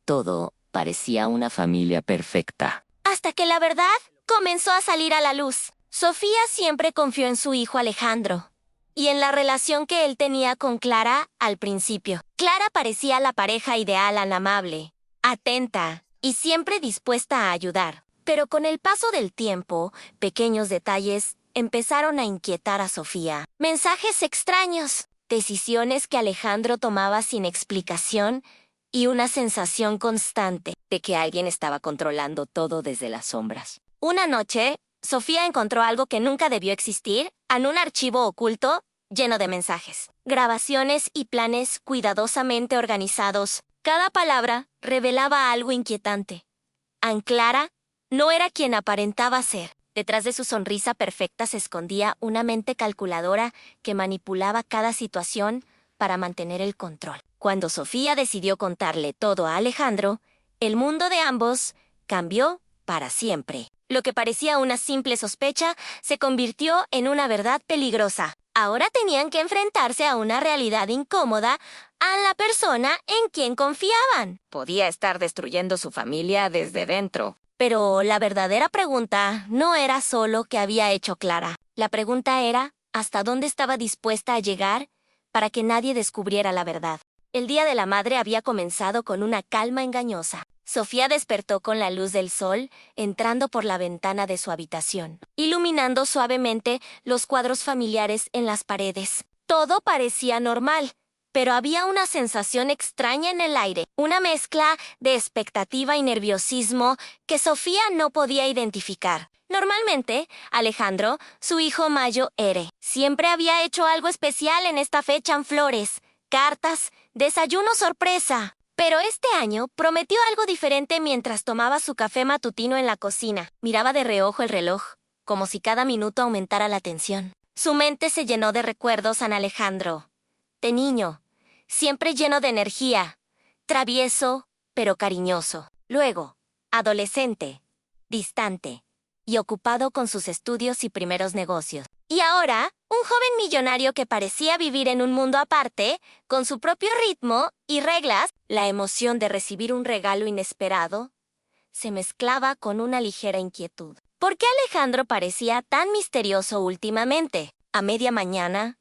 todo parecía una familia perfecta. Hasta que la verdad comenzó a salir a la luz. Sofía siempre confió en su hijo Alejandro y en la relación que él tenía con Clara al principio. Clara parecía la pareja ideal, amable, atenta y siempre dispuesta a ayudar. Pero con el paso del tiempo, pequeños detalles empezaron a inquietar a Sofía. Mensajes extraños, decisiones que Alejandro tomaba sin explicación y una sensación constante de que alguien estaba controlando todo desde las sombras. Una noche, Sofía encontró algo que nunca debió existir en un archivo oculto lleno de mensajes, grabaciones y planes cuidadosamente organizados. Cada palabra revelaba algo inquietante. Clara no era quien aparentaba ser. Detrás de su sonrisa perfecta se escondía una mente calculadora que manipulaba cada situación para mantener el control. Cuando Sofía decidió contarle todo a Alejandro, el mundo de ambos cambió para siempre. Lo que parecía una simple sospecha se convirtió en una verdad peligrosa. Ahora tenían que enfrentarse a una realidad incómoda a la persona en quien confiaban. Podía estar destruyendo su familia desde dentro. Pero la verdadera pregunta no era solo qué había hecho Clara. La pregunta era hasta dónde estaba dispuesta a llegar para que nadie descubriera la verdad. El Día de la Madre había comenzado con una calma engañosa. Sofía despertó con la luz del sol entrando por la ventana de su habitación, iluminando suavemente los cuadros familiares en las paredes. Todo parecía normal, pero había una sensación extraña en el aire, una mezcla de expectativa y nerviosismo que Sofía no podía identificar. Normalmente, Alejandro, su hijo mayor, siempre había hecho algo especial en esta fecha en flores, cartas, desayuno sorpresa. Pero este año prometió algo diferente mientras tomaba su café matutino en la cocina. Miraba de reojo el reloj, como si cada minuto aumentara la tensión. Su mente se llenó de recuerdos a Alejandro. De niño, siempre lleno de energía, travieso, pero cariñoso. Luego, adolescente, distante y ocupado con sus estudios y primeros negocios. Y ahora, un joven millonario que parecía vivir en un mundo aparte, con su propio ritmo y reglas. La emoción de recibir un regalo inesperado se mezclaba con una ligera inquietud. ¿Por qué Alejandro parecía tan misterioso últimamente? A media mañana,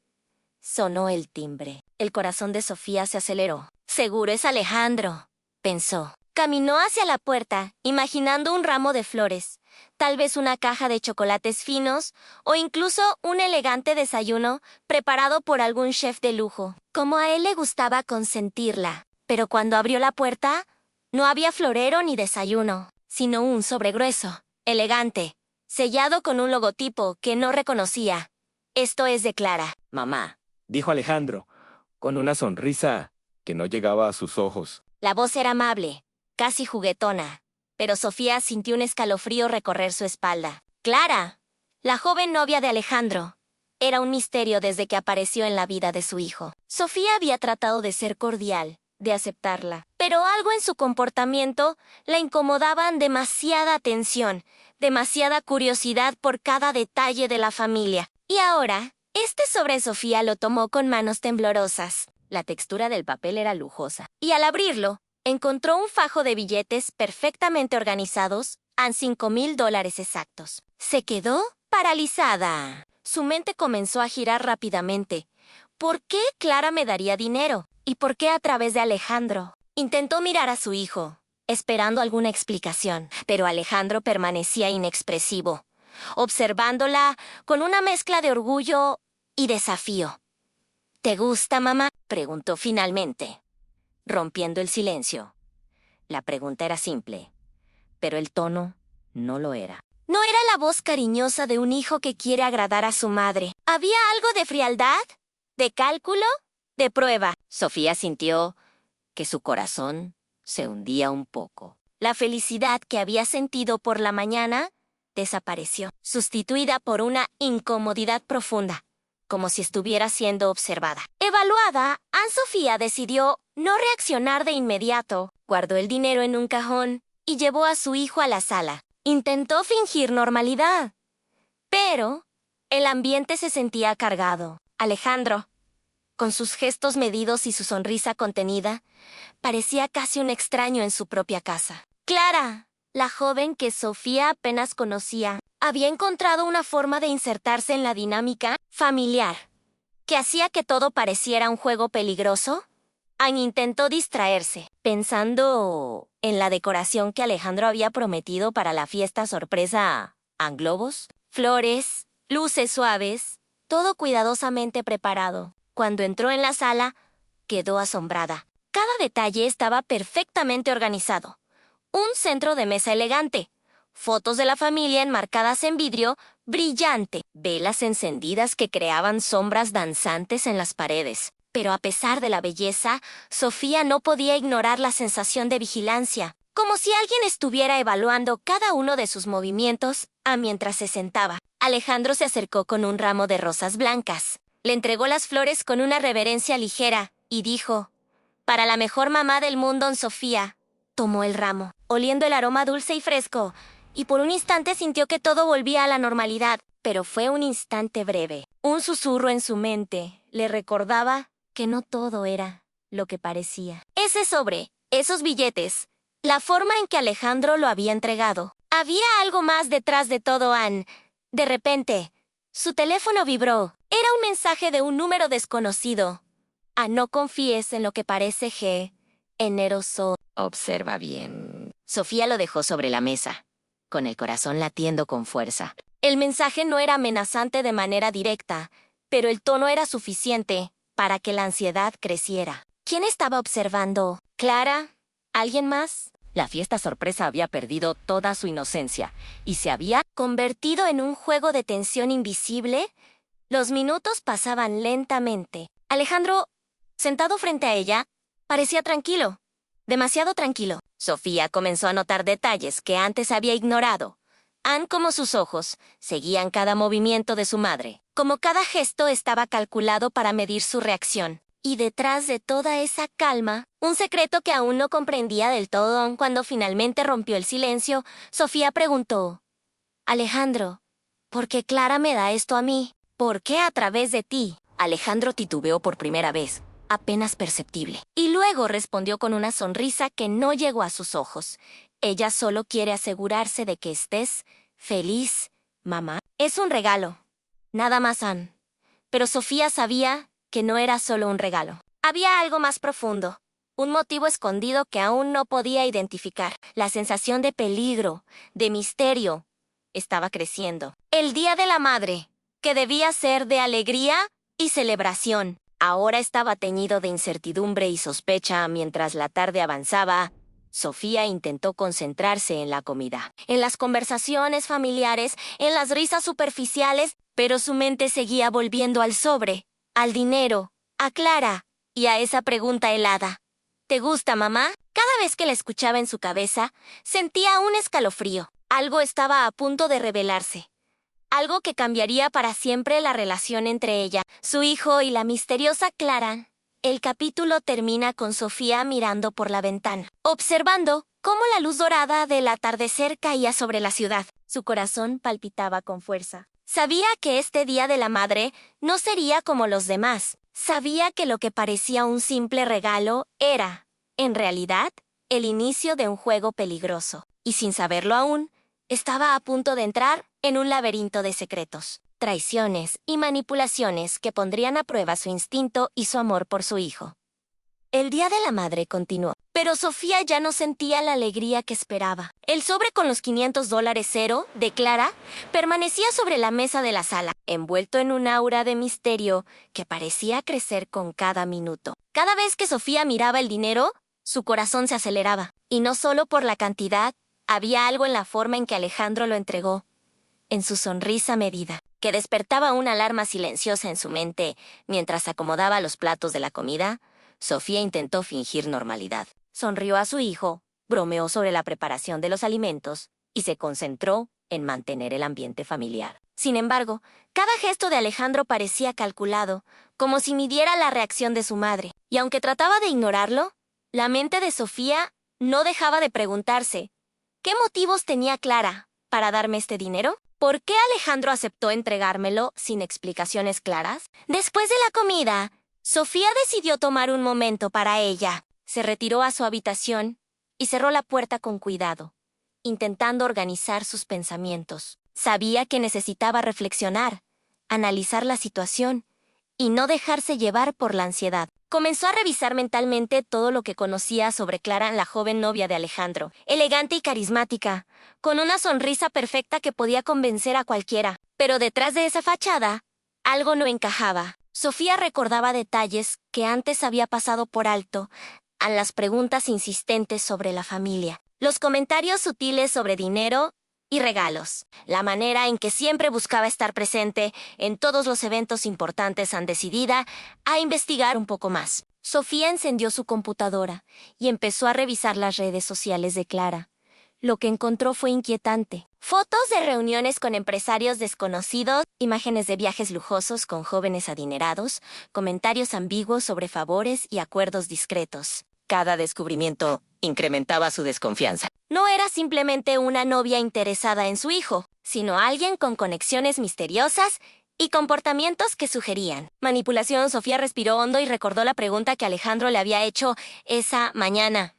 sonó el timbre. El corazón de Sofía se aceleró. Seguro es Alejandro, pensó. Caminó hacia la puerta, imaginando un ramo de flores, tal vez una caja de chocolates finos o incluso un elegante desayuno preparado por algún chef de lujo. Como a él le gustaba consentirla. Pero cuando abrió la puerta, no había florero ni desayuno, sino un sobre grueso, elegante, sellado con un logotipo que no reconocía. Esto es de Clara. Mamá, dijo Alejandro, con una sonrisa que no llegaba a sus ojos. La voz era amable, casi juguetona, pero Sofía sintió un escalofrío recorrer su espalda. Clara, la joven novia de Alejandro, era un misterio desde que apareció en la vida de su hijo. Sofía había tratado de ser cordial, de aceptarla, pero algo en su comportamiento la incomodaban demasiada atención, demasiada curiosidad por cada detalle de la familia. Y ahora, este sobre Sofía lo tomó con manos temblorosas. La textura del papel era lujosa. Y al abrirlo, encontró un fajo de billetes perfectamente organizados a $5,000 exactos. Se quedó paralizada. Su mente comenzó a girar rápidamente. ¿Por qué Clara me daría dinero? ¿Y por qué a través de Alejandro? Intentó mirar a su hijo, esperando alguna explicación, pero Alejandro permanecía inexpresivo, observándola con una mezcla de orgullo y desafío. ¿Te gusta, mamá?, preguntó finalmente, rompiendo el silencio. La pregunta era simple, pero el tono no lo era. No era la voz cariñosa de un hijo que quiere agradar a su madre. ¿Había algo de frialdad? ¿De cálculo? ¿De prueba? Sofía sintió que su corazón se hundía un poco. La felicidad que había sentido por la mañana desapareció, sustituida por una incomodidad profunda, como si estuviera siendo observada. Evaluada, Anne-Sofía decidió no reaccionar de inmediato. Guardó el dinero en un cajón y llevó a su hijo a la sala. Intentó fingir normalidad, pero el ambiente se sentía cargado. Alejandro, Con sus gestos medidos y su sonrisa contenida, parecía casi un extraño en su propia casa. Clara, la joven que Sofía apenas conocía, había encontrado una forma de insertarse en la dinámica familiar, que hacía que todo pareciera un juego peligroso. Anne intentó distraerse, pensando en la decoración que Alejandro había prometido para la fiesta sorpresa. Globos, flores, luces suaves, todo cuidadosamente preparado. Cuando entró en la sala, quedó asombrada. Cada detalle estaba perfectamente organizado. Un centro de mesa elegante, fotos de la familia enmarcadas en vidrio brillante, velas encendidas que creaban sombras danzantes en las paredes. Pero a pesar de la belleza, Sofía no podía ignorar la sensación de vigilancia, como si alguien estuviera evaluando cada uno de sus movimientos mientras se sentaba. Alejandro se acercó con un ramo de rosas blancas. Le entregó las flores con una reverencia ligera y dijo: «Para la mejor mamá del mundo, Sofía». Tomó el ramo, oliendo el aroma dulce y fresco, y por un instante sintió que todo volvía a la normalidad, pero fue un instante breve. Un susurro en su mente le recordaba que no todo era lo que parecía. Ese sobre, esos billetes, la forma en que Alejandro lo había entregado. Había algo más detrás de todo, Anne. De repente, su teléfono vibró. Era un mensaje de un número desconocido. No confíes en lo que parece generoso. Observa bien. Sofía lo dejó sobre la mesa, con el corazón latiendo con fuerza. El mensaje no era amenazante de manera directa, pero el tono era suficiente para que la ansiedad creciera. ¿Quién estaba observando? ¿Clara? ¿Alguien más? La fiesta sorpresa había perdido toda su inocencia y se había ¿convertido en un juego de tensión invisible? Los minutos pasaban lentamente. Alejandro, sentado frente a ella, parecía tranquilo. Demasiado tranquilo. Sofía comenzó a notar detalles que antes había ignorado. Anne, como sus ojos, seguían cada movimiento de su madre. Como cada gesto estaba calculado para medir su reacción. Y detrás de toda esa calma, un secreto que aún no comprendía del todo. Cuando finalmente rompió el silencio, Sofía preguntó: «Alejandro, ¿por qué Clara me da esto a mí? ¿Por qué a través de ti?» Alejandro titubeó por primera vez, apenas perceptible. Y luego respondió con una sonrisa que no llegó a sus ojos. «Ella solo quiere asegurarse de que estés feliz, mamá. Es un regalo. Nada más, Anne». Pero Sofía sabía que no era solo un regalo. Había algo más profundo, un motivo escondido que aún no podía identificar. La sensación de peligro, de misterio, estaba creciendo. El Día de la Madre, que debía ser de alegría y celebración, ahora estaba teñido de incertidumbre y sospecha. Mientras la tarde avanzaba, Sofía intentó concentrarse en la comida, en las conversaciones familiares, en las risas superficiales, pero su mente seguía volviendo al sobre, al dinero, a Clara y a esa pregunta helada: ¿te gusta, mamá? Cada vez que la escuchaba en su cabeza, sentía un escalofrío. Algo estaba a punto de revelarse. Algo que cambiaría para siempre la relación entre ella, su hijo y la misteriosa Clara. El capítulo termina con Sofía mirando por la ventana, observando cómo la luz dorada del atardecer caía sobre la ciudad. Su corazón palpitaba con fuerza. Sabía que este Día de la Madre no sería como los demás. Sabía que lo que parecía un simple regalo era, en realidad, el inicio de un juego peligroso. Y sin saberlo aún, estaba a punto de entrar en un laberinto de secretos, traiciones y manipulaciones que pondrían a prueba su instinto y su amor por su hijo. El Día de la Madre continuó, pero Sofía ya no sentía la alegría que esperaba. El sobre con los $500 cero de Clara permanecía sobre la mesa de la sala, envuelto en un aura de misterio que parecía crecer con cada minuto. Cada vez que Sofía miraba el dinero, su corazón se aceleraba. Y no solo por la cantidad, había algo en la forma en que Alejandro lo entregó, en su sonrisa medida, que despertaba una alarma silenciosa en su mente. Mientras acomodaba los platos de la comida, Sofía intentó fingir normalidad. Sonrió a su hijo, bromeó sobre la preparación de los alimentos y se concentró en mantener el ambiente familiar. Sin embargo, cada gesto de Alejandro parecía calculado, como si midiera la reacción de su madre. Y aunque trataba de ignorarlo, la mente de Sofía no dejaba de preguntarse: ¿qué motivos tenía Clara para darme este dinero? ¿Por qué Alejandro aceptó entregármelo sin explicaciones claras? Después de la comida, Sofía decidió tomar un momento para ella. Se retiró a su habitación y cerró la puerta con cuidado, intentando organizar sus pensamientos. Sabía que necesitaba reflexionar, analizar la situación y no dejarse llevar por la ansiedad. Comenzó a revisar mentalmente todo lo que conocía sobre Clara, la joven novia de Alejandro, elegante y carismática, con una sonrisa perfecta que podía convencer a cualquiera. Pero detrás de esa fachada, algo no encajaba. Sofía recordaba detalles que antes había pasado por alto, a las preguntas insistentes sobre la familia, los comentarios sutiles sobre dinero y regalos, la manera en que siempre buscaba estar presente en todos los eventos importantes. Decidida a investigar un poco más. Sofía encendió su computadora y empezó a revisar las redes sociales de Clara. Lo que encontró fue inquietante. Fotos de reuniones con empresarios desconocidos, imágenes de viajes lujosos con jóvenes adinerados, comentarios ambiguos sobre favores y acuerdos discretos. Cada descubrimiento incrementaba su desconfianza. No era simplemente una novia interesada en su hijo, sino alguien con conexiones misteriosas y comportamientos que sugerían manipulación. Sofía respiró hondo y recordó la pregunta que Alejandro le había hecho esa mañana.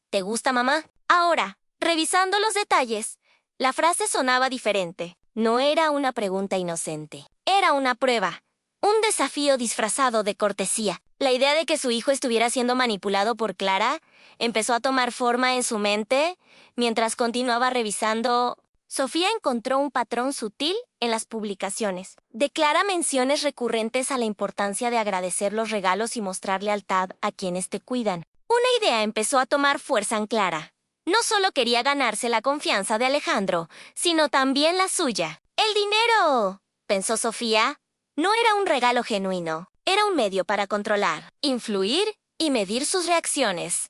¿Te gusta, mamá? Ahora, revisando los detalles, la frase sonaba diferente. No era una pregunta inocente. Era una prueba. Un desafío disfrazado de cortesía. La idea de que su hijo estuviera siendo manipulado por Clara empezó a tomar forma en su mente mientras continuaba revisando. Sofía encontró un patrón sutil en las publicaciones. De Clara menciones recurrentes a la importancia de agradecer los regalos y mostrar lealtad a quienes te cuidan. Una idea empezó a tomar fuerza en Clara. No solo quería ganarse la confianza de Alejandro, sino también la suya. ¡El dinero!, pensó Sofía. No era un regalo genuino, era un medio para controlar, influir y medir sus reacciones.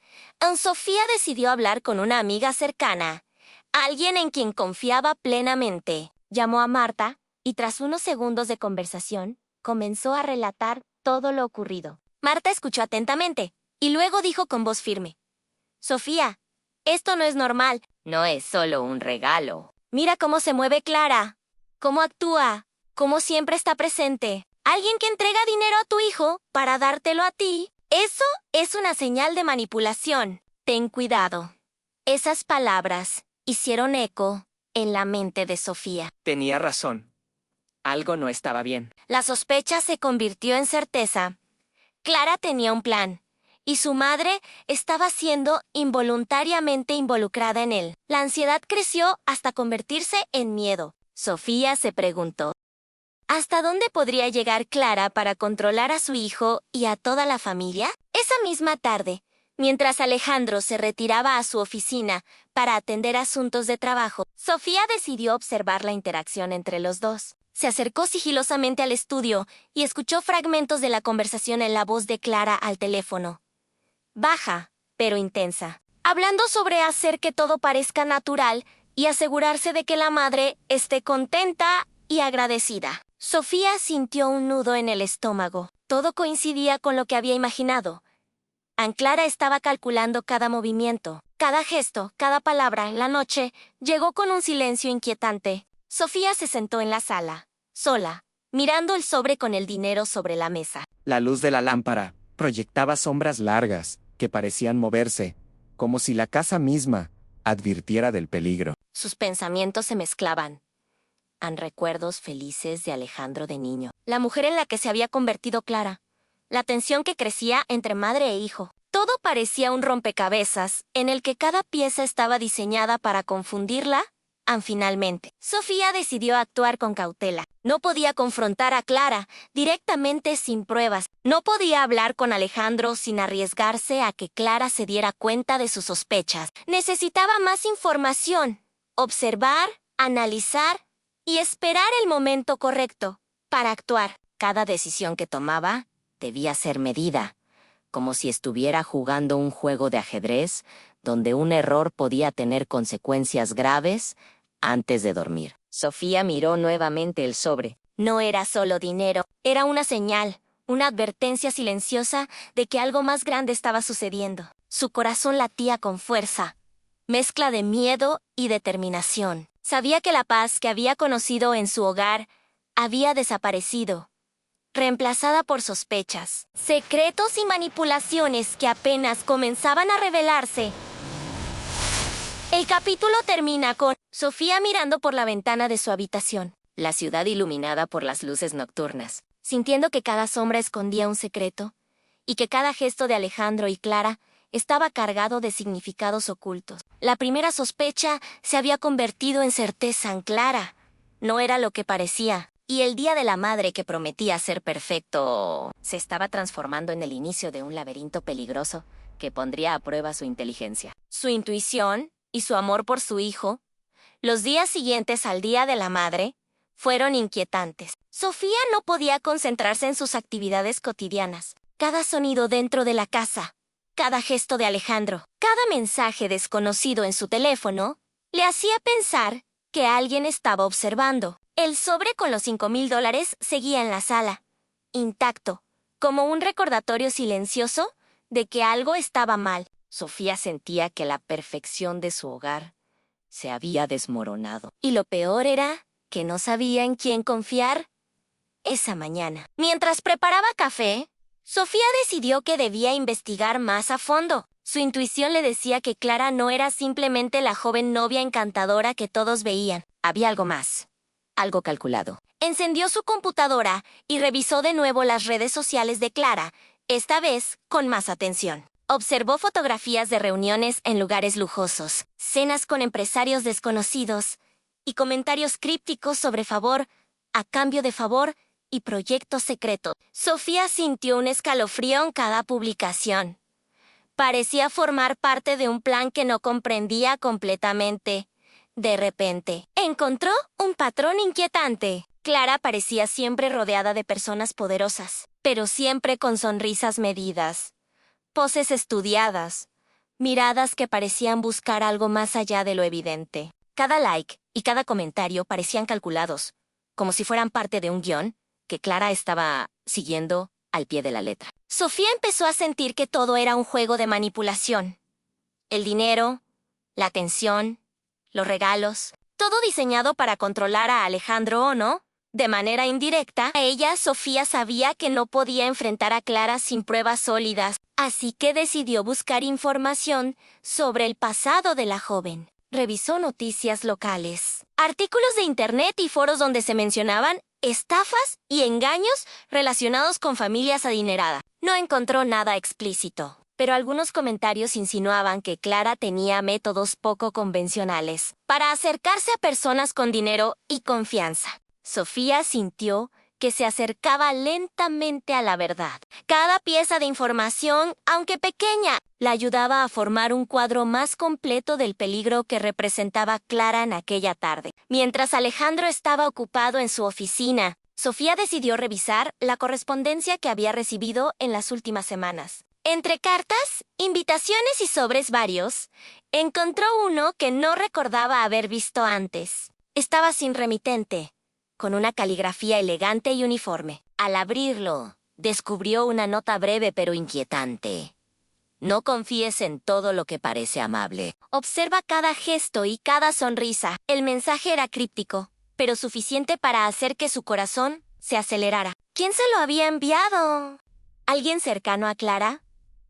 Sofía decidió hablar con una amiga cercana, alguien en quien confiaba plenamente. Llamó a Marta y tras unos segundos de conversación, comenzó a relatar todo lo ocurrido. Marta escuchó atentamente y luego dijo con voz firme: Sofía, esto no es normal. No es solo un regalo. Mira cómo se mueve Clara, cómo actúa, cómo siempre está presente. Alguien que entrega dinero a tu hijo para dártelo a ti. Eso es una señal de manipulación. Ten cuidado. Esas palabras hicieron eco en la mente de Sofía. Tenía razón. Algo no estaba bien. La sospecha se convirtió en certeza. Clara tenía un plan, y su madre estaba siendo involuntariamente involucrada en él. La ansiedad creció hasta convertirse en miedo. Sofía se preguntó: ¿hasta dónde podría llegar Clara para controlar a su hijo y a toda la familia? Esa misma tarde, mientras Alejandro se retiraba a su oficina para atender asuntos de trabajo, Sofía decidió observar la interacción entre los dos. Se acercó sigilosamente al estudio y escuchó fragmentos de la conversación en la voz de Clara al teléfono. Baja, pero intensa, hablando sobre hacer que todo parezca natural y asegurarse de que la madre esté contenta y agradecida. Sofía sintió un nudo en el estómago. Todo coincidía con lo que había imaginado. Clara estaba calculando cada movimiento, cada gesto, cada palabra. En la noche, llegó con un silencio inquietante. Sofía se sentó en la sala, sola, mirando el sobre con el dinero sobre la mesa. La luz de la lámpara proyectaba sombras largas que parecían moverse, como si la casa misma advirtiera del peligro. Sus pensamientos se mezclaban. Recuerdos felices de Alejandro de niño, la mujer en la que se había convertido Clara, la tensión que crecía entre madre e hijo. Todo parecía un rompecabezas en el que cada pieza estaba diseñada para confundirla. Finalmente, Sofía decidió actuar con cautela. No podía confrontar a Clara directamente sin pruebas. No podía hablar con Alejandro sin arriesgarse a que Clara se diera cuenta de sus sospechas. Necesitaba más información, observar, analizar y esperar el momento correcto para actuar. Cada decisión que tomaba debía ser medida, como si estuviera jugando un juego de ajedrez donde un error podía tener consecuencias graves. Antes de dormir, Sofía miró nuevamente el sobre. No era solo dinero, era una señal, una advertencia silenciosa de que algo más grande estaba sucediendo. Su corazón latía con fuerza, mezcla de miedo y determinación. Sabía que la paz que había conocido en su hogar había desaparecido, reemplazada por sospechas, secretos y manipulaciones que apenas comenzaban a revelarse. El capítulo termina con Sofía mirando por la ventana de su habitación, La ciudad iluminada por las luces nocturnas. sintiendo que cada sombra escondía un secreto y que cada gesto de Alejandro y Clara estaba cargado de significados ocultos. La primera sospecha se había convertido en certeza en Clara. No era lo que parecía, y el Día de la Madre que prometía ser perfecto Se estaba transformando en el inicio de un laberinto peligroso que pondría a prueba su inteligencia. su intuición y su amor por su hijo. Los días siguientes al Día de la Madre fueron inquietantes. Sofía no podía concentrarse en sus actividades cotidianas. Cada sonido dentro de la casa, cada gesto de Alejandro, cada mensaje desconocido en su teléfono, le hacía pensar que alguien estaba observando. El sobre con los $5,000 seguía en la sala, intacto, como un recordatorio silencioso de que algo estaba mal. Sofía sentía que la perfección de su hogar se había desmoronado. Y lo peor era que no sabía en quién confiar esa mañana. Mientras preparaba café, Sofía decidió que debía investigar más a fondo. Su intuición le decía que Clara no era simplemente la joven novia encantadora que todos veían. Había algo más, algo calculado. Encendió su computadora y revisó de nuevo las redes sociales de Clara, esta vez con más atención. Observó fotografías de reuniones en lugares lujosos, cenas con empresarios desconocidos y comentarios crípticos sobre favor, a cambio de favor y proyectos secretos. Sofía sintió un escalofrío en cada publicación. Parecía formar parte de un plan que no comprendía completamente. De repente, encontró un patrón inquietante. Clara parecía siempre rodeada de personas poderosas, pero siempre con sonrisas medidas, poses estudiadas, miradas que parecían buscar algo más allá de lo evidente. Cada like y cada comentario parecían calculados, como si fueran parte de un guión que Clara estaba siguiendo al pie de la letra. Sofía empezó a sentir que todo era un juego de manipulación. El dinero, la atención, los regalos, todo diseñado para controlar a Alejandro o no. De manera indirecta, ella, Sofía, sabía que no podía enfrentar a Clara sin pruebas sólidas, así que decidió buscar información sobre el pasado de la joven. Revisó noticias locales, artículos de internet y foros donde se mencionaban estafas y engaños relacionados con familias adineradas. No encontró nada explícito, pero algunos comentarios insinuaban que Clara tenía métodos poco convencionales para acercarse a personas con dinero y confianza. Sofía sintió que se acercaba lentamente a la verdad. Cada pieza de información, aunque pequeña, la ayudaba a formar un cuadro más completo del peligro que representaba Clara en aquella tarde. Mientras Alejandro estaba ocupado en su oficina, Sofía decidió revisar la correspondencia que había recibido en las últimas semanas. Entre cartas, invitaciones y sobres varios, encontró uno que no recordaba haber visto antes. Estaba sin remitente, con una caligrafía elegante y uniforme. Al abrirlo, descubrió una nota breve pero inquietante. No confíes en todo lo que parece amable. Observa cada gesto y cada sonrisa. El mensaje era críptico, pero suficiente para hacer que su corazón se acelerara. ¿Quién se lo había enviado? ¿Alguien cercano a Clara?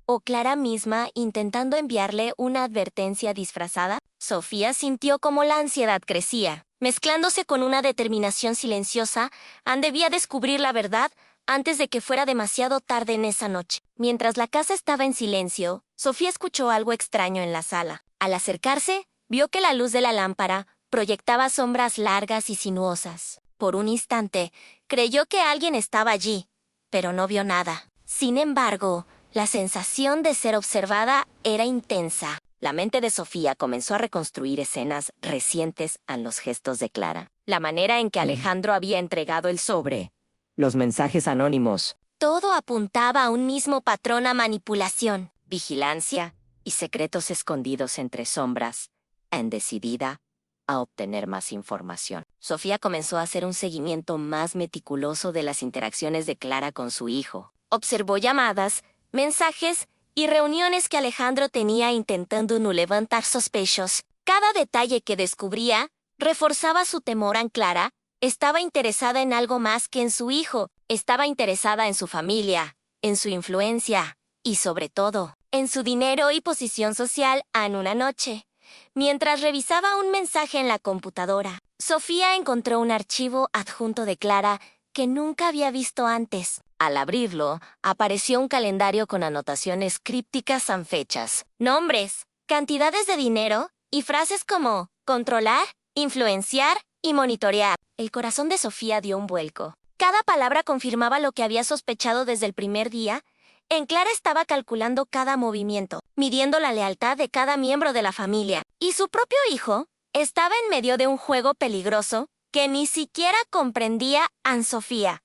¿O Clara misma intentando enviarle una advertencia disfrazada? Sofía sintió como la ansiedad crecía. Mezclándose con una determinación silenciosa, Anne debía descubrir la verdad antes de que fuera demasiado tarde en esa noche. Mientras la casa estaba en silencio, Sofía escuchó algo extraño en la sala. Al acercarse, vio que la luz de la lámpara proyectaba sombras largas y sinuosas. Por un instante, creyó que alguien estaba allí, pero no vio nada. Sin embargo, la sensación de ser observada era intensa. La mente de Sofía comenzó a reconstruir escenas recientes a los gestos de Clara. La manera en que Alejandro había entregado el sobre. Los mensajes anónimos. Todo apuntaba a un mismo patrón a manipulación. Vigilancia y secretos escondidos entre sombras. Decidida a obtener más información. Sofía comenzó a hacer un seguimiento más meticuloso de las interacciones de Clara con su hijo. Observó llamadas, mensajes y reuniones que Alejandro tenía intentando no levantar sospechos. Cada detalle que descubría reforzaba su temor en Clara. Estaba interesada en algo más que en su hijo, Estaba interesada en su familia, en su influencia y, sobre todo, en su dinero y posición social en una noche. Mientras revisaba un mensaje en la computadora, Sofía encontró un archivo adjunto de Clara que nunca había visto antes. Al abrirlo, apareció un calendario con anotaciones crípticas en fechas, nombres, cantidades de dinero y frases como controlar, influenciar y monitorear. El corazón de Sofía dio un vuelco. Cada palabra confirmaba lo que había sospechado desde el primer día. En Clara estaba calculando cada movimiento, midiendo la lealtad de cada miembro de la familia. Y su propio hijo estaba en medio de un juego peligroso que ni siquiera comprendía a Sofía.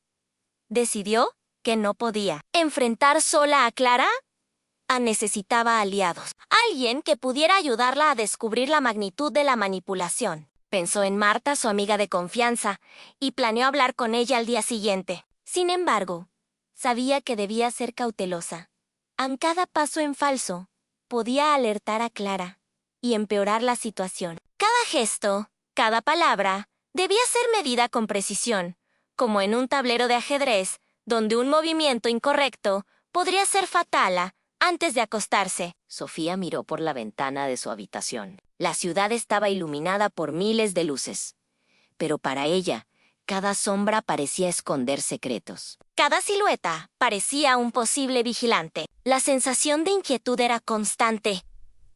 Decidió que no podía enfrentar sola a Clara. Necesitaba aliados. Alguien que pudiera ayudarla a descubrir la magnitud de la manipulación. Pensó en Marta, su amiga de confianza, y planeó hablar con ella al día siguiente. Sin embargo, sabía que debía ser cautelosa. A cada paso en falso podía alertar a Clara y empeorar la situación. Cada gesto, cada palabra, debía ser medida con precisión, como en un tablero de ajedrez, donde un movimiento incorrecto podría ser fatal antes de acostarse. Sofía miró por la ventana de su habitación. La ciudad estaba iluminada por miles de luces, pero para ella, cada sombra parecía esconder secretos. Cada silueta parecía un posible vigilante. La sensación de inquietud era constante,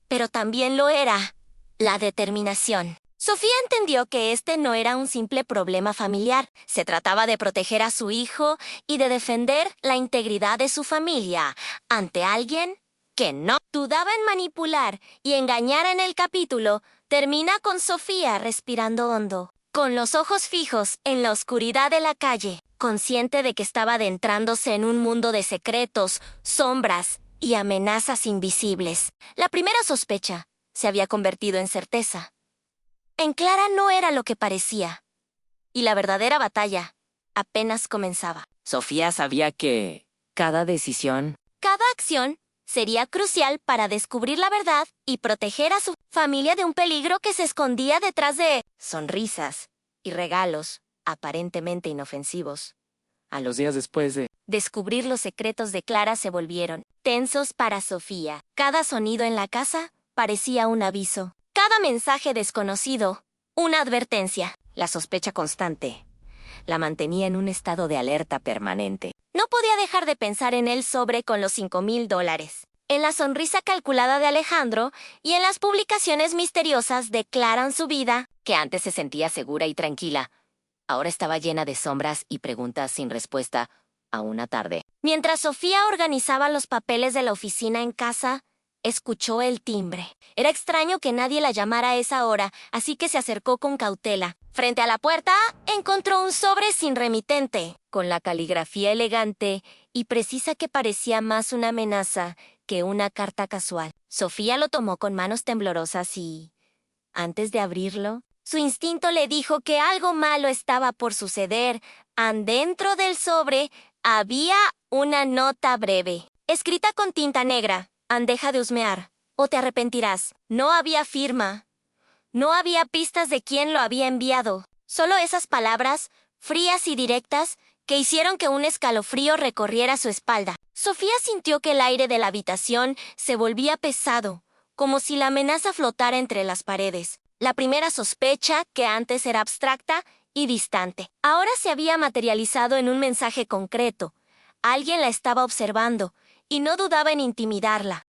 pero también lo era la determinación. Sofía entendió que este no era un simple problema familiar. Se trataba de proteger a su hijo y de defender la integridad de su familia ante alguien que no dudaba en manipular y engañar. En el capítulo termina con Sofía respirando hondo, con los ojos fijos en la oscuridad de la calle, consciente de que estaba adentrándose en un mundo de secretos, sombras y amenazas invisibles. La primera sospecha se había convertido en certeza. En Clara no era lo que parecía, y la verdadera batalla apenas comenzaba. Sofía sabía que cada decisión, Cada acción sería crucial para descubrir la verdad y proteger a su familia de un peligro que se escondía detrás de sonrisas y regalos aparentemente inofensivos. A los días después de... Descubrir los secretos de Clara se volvieron tensos para Sofía. Cada sonido en la casa parecía un aviso. Cada mensaje desconocido, una advertencia. La sospecha constante la mantenía en un estado de alerta permanente. No podía dejar de pensar en el sobre con los $5,000, en la sonrisa calculada de Alejandro y en las publicaciones misteriosas de Clara en su vida, que antes se sentía segura y tranquila. Ahora estaba llena de sombras y preguntas sin respuesta a una tarde. Mientras Sofía organizaba los papeles de la oficina en casa, escuchó el timbre. Era extraño que nadie la llamara a esa hora, así que se acercó con cautela. Frente a la puerta, encontró un sobre sin remitente, con la caligrafía elegante y precisa que parecía más una amenaza que una carta casual. Sofía lo tomó con manos temblorosas y, antes de abrirlo, su instinto le dijo que algo malo estaba por suceder. Dentro del sobre había una nota breve, escrita con tinta negra. Deja de husmear, o te arrepentirás. No había firma. No había pistas de quién lo había enviado. Solo esas palabras, frías y directas, que hicieron que un escalofrío recorriera su espalda. Sofía sintió que el aire de la habitación se volvía pesado, como si la amenaza flotara entre las paredes. La primera sospecha, que antes era abstracta y distante, ahora se había materializado en un mensaje concreto. Alguien la estaba observando, y no dudaba en intimidarla.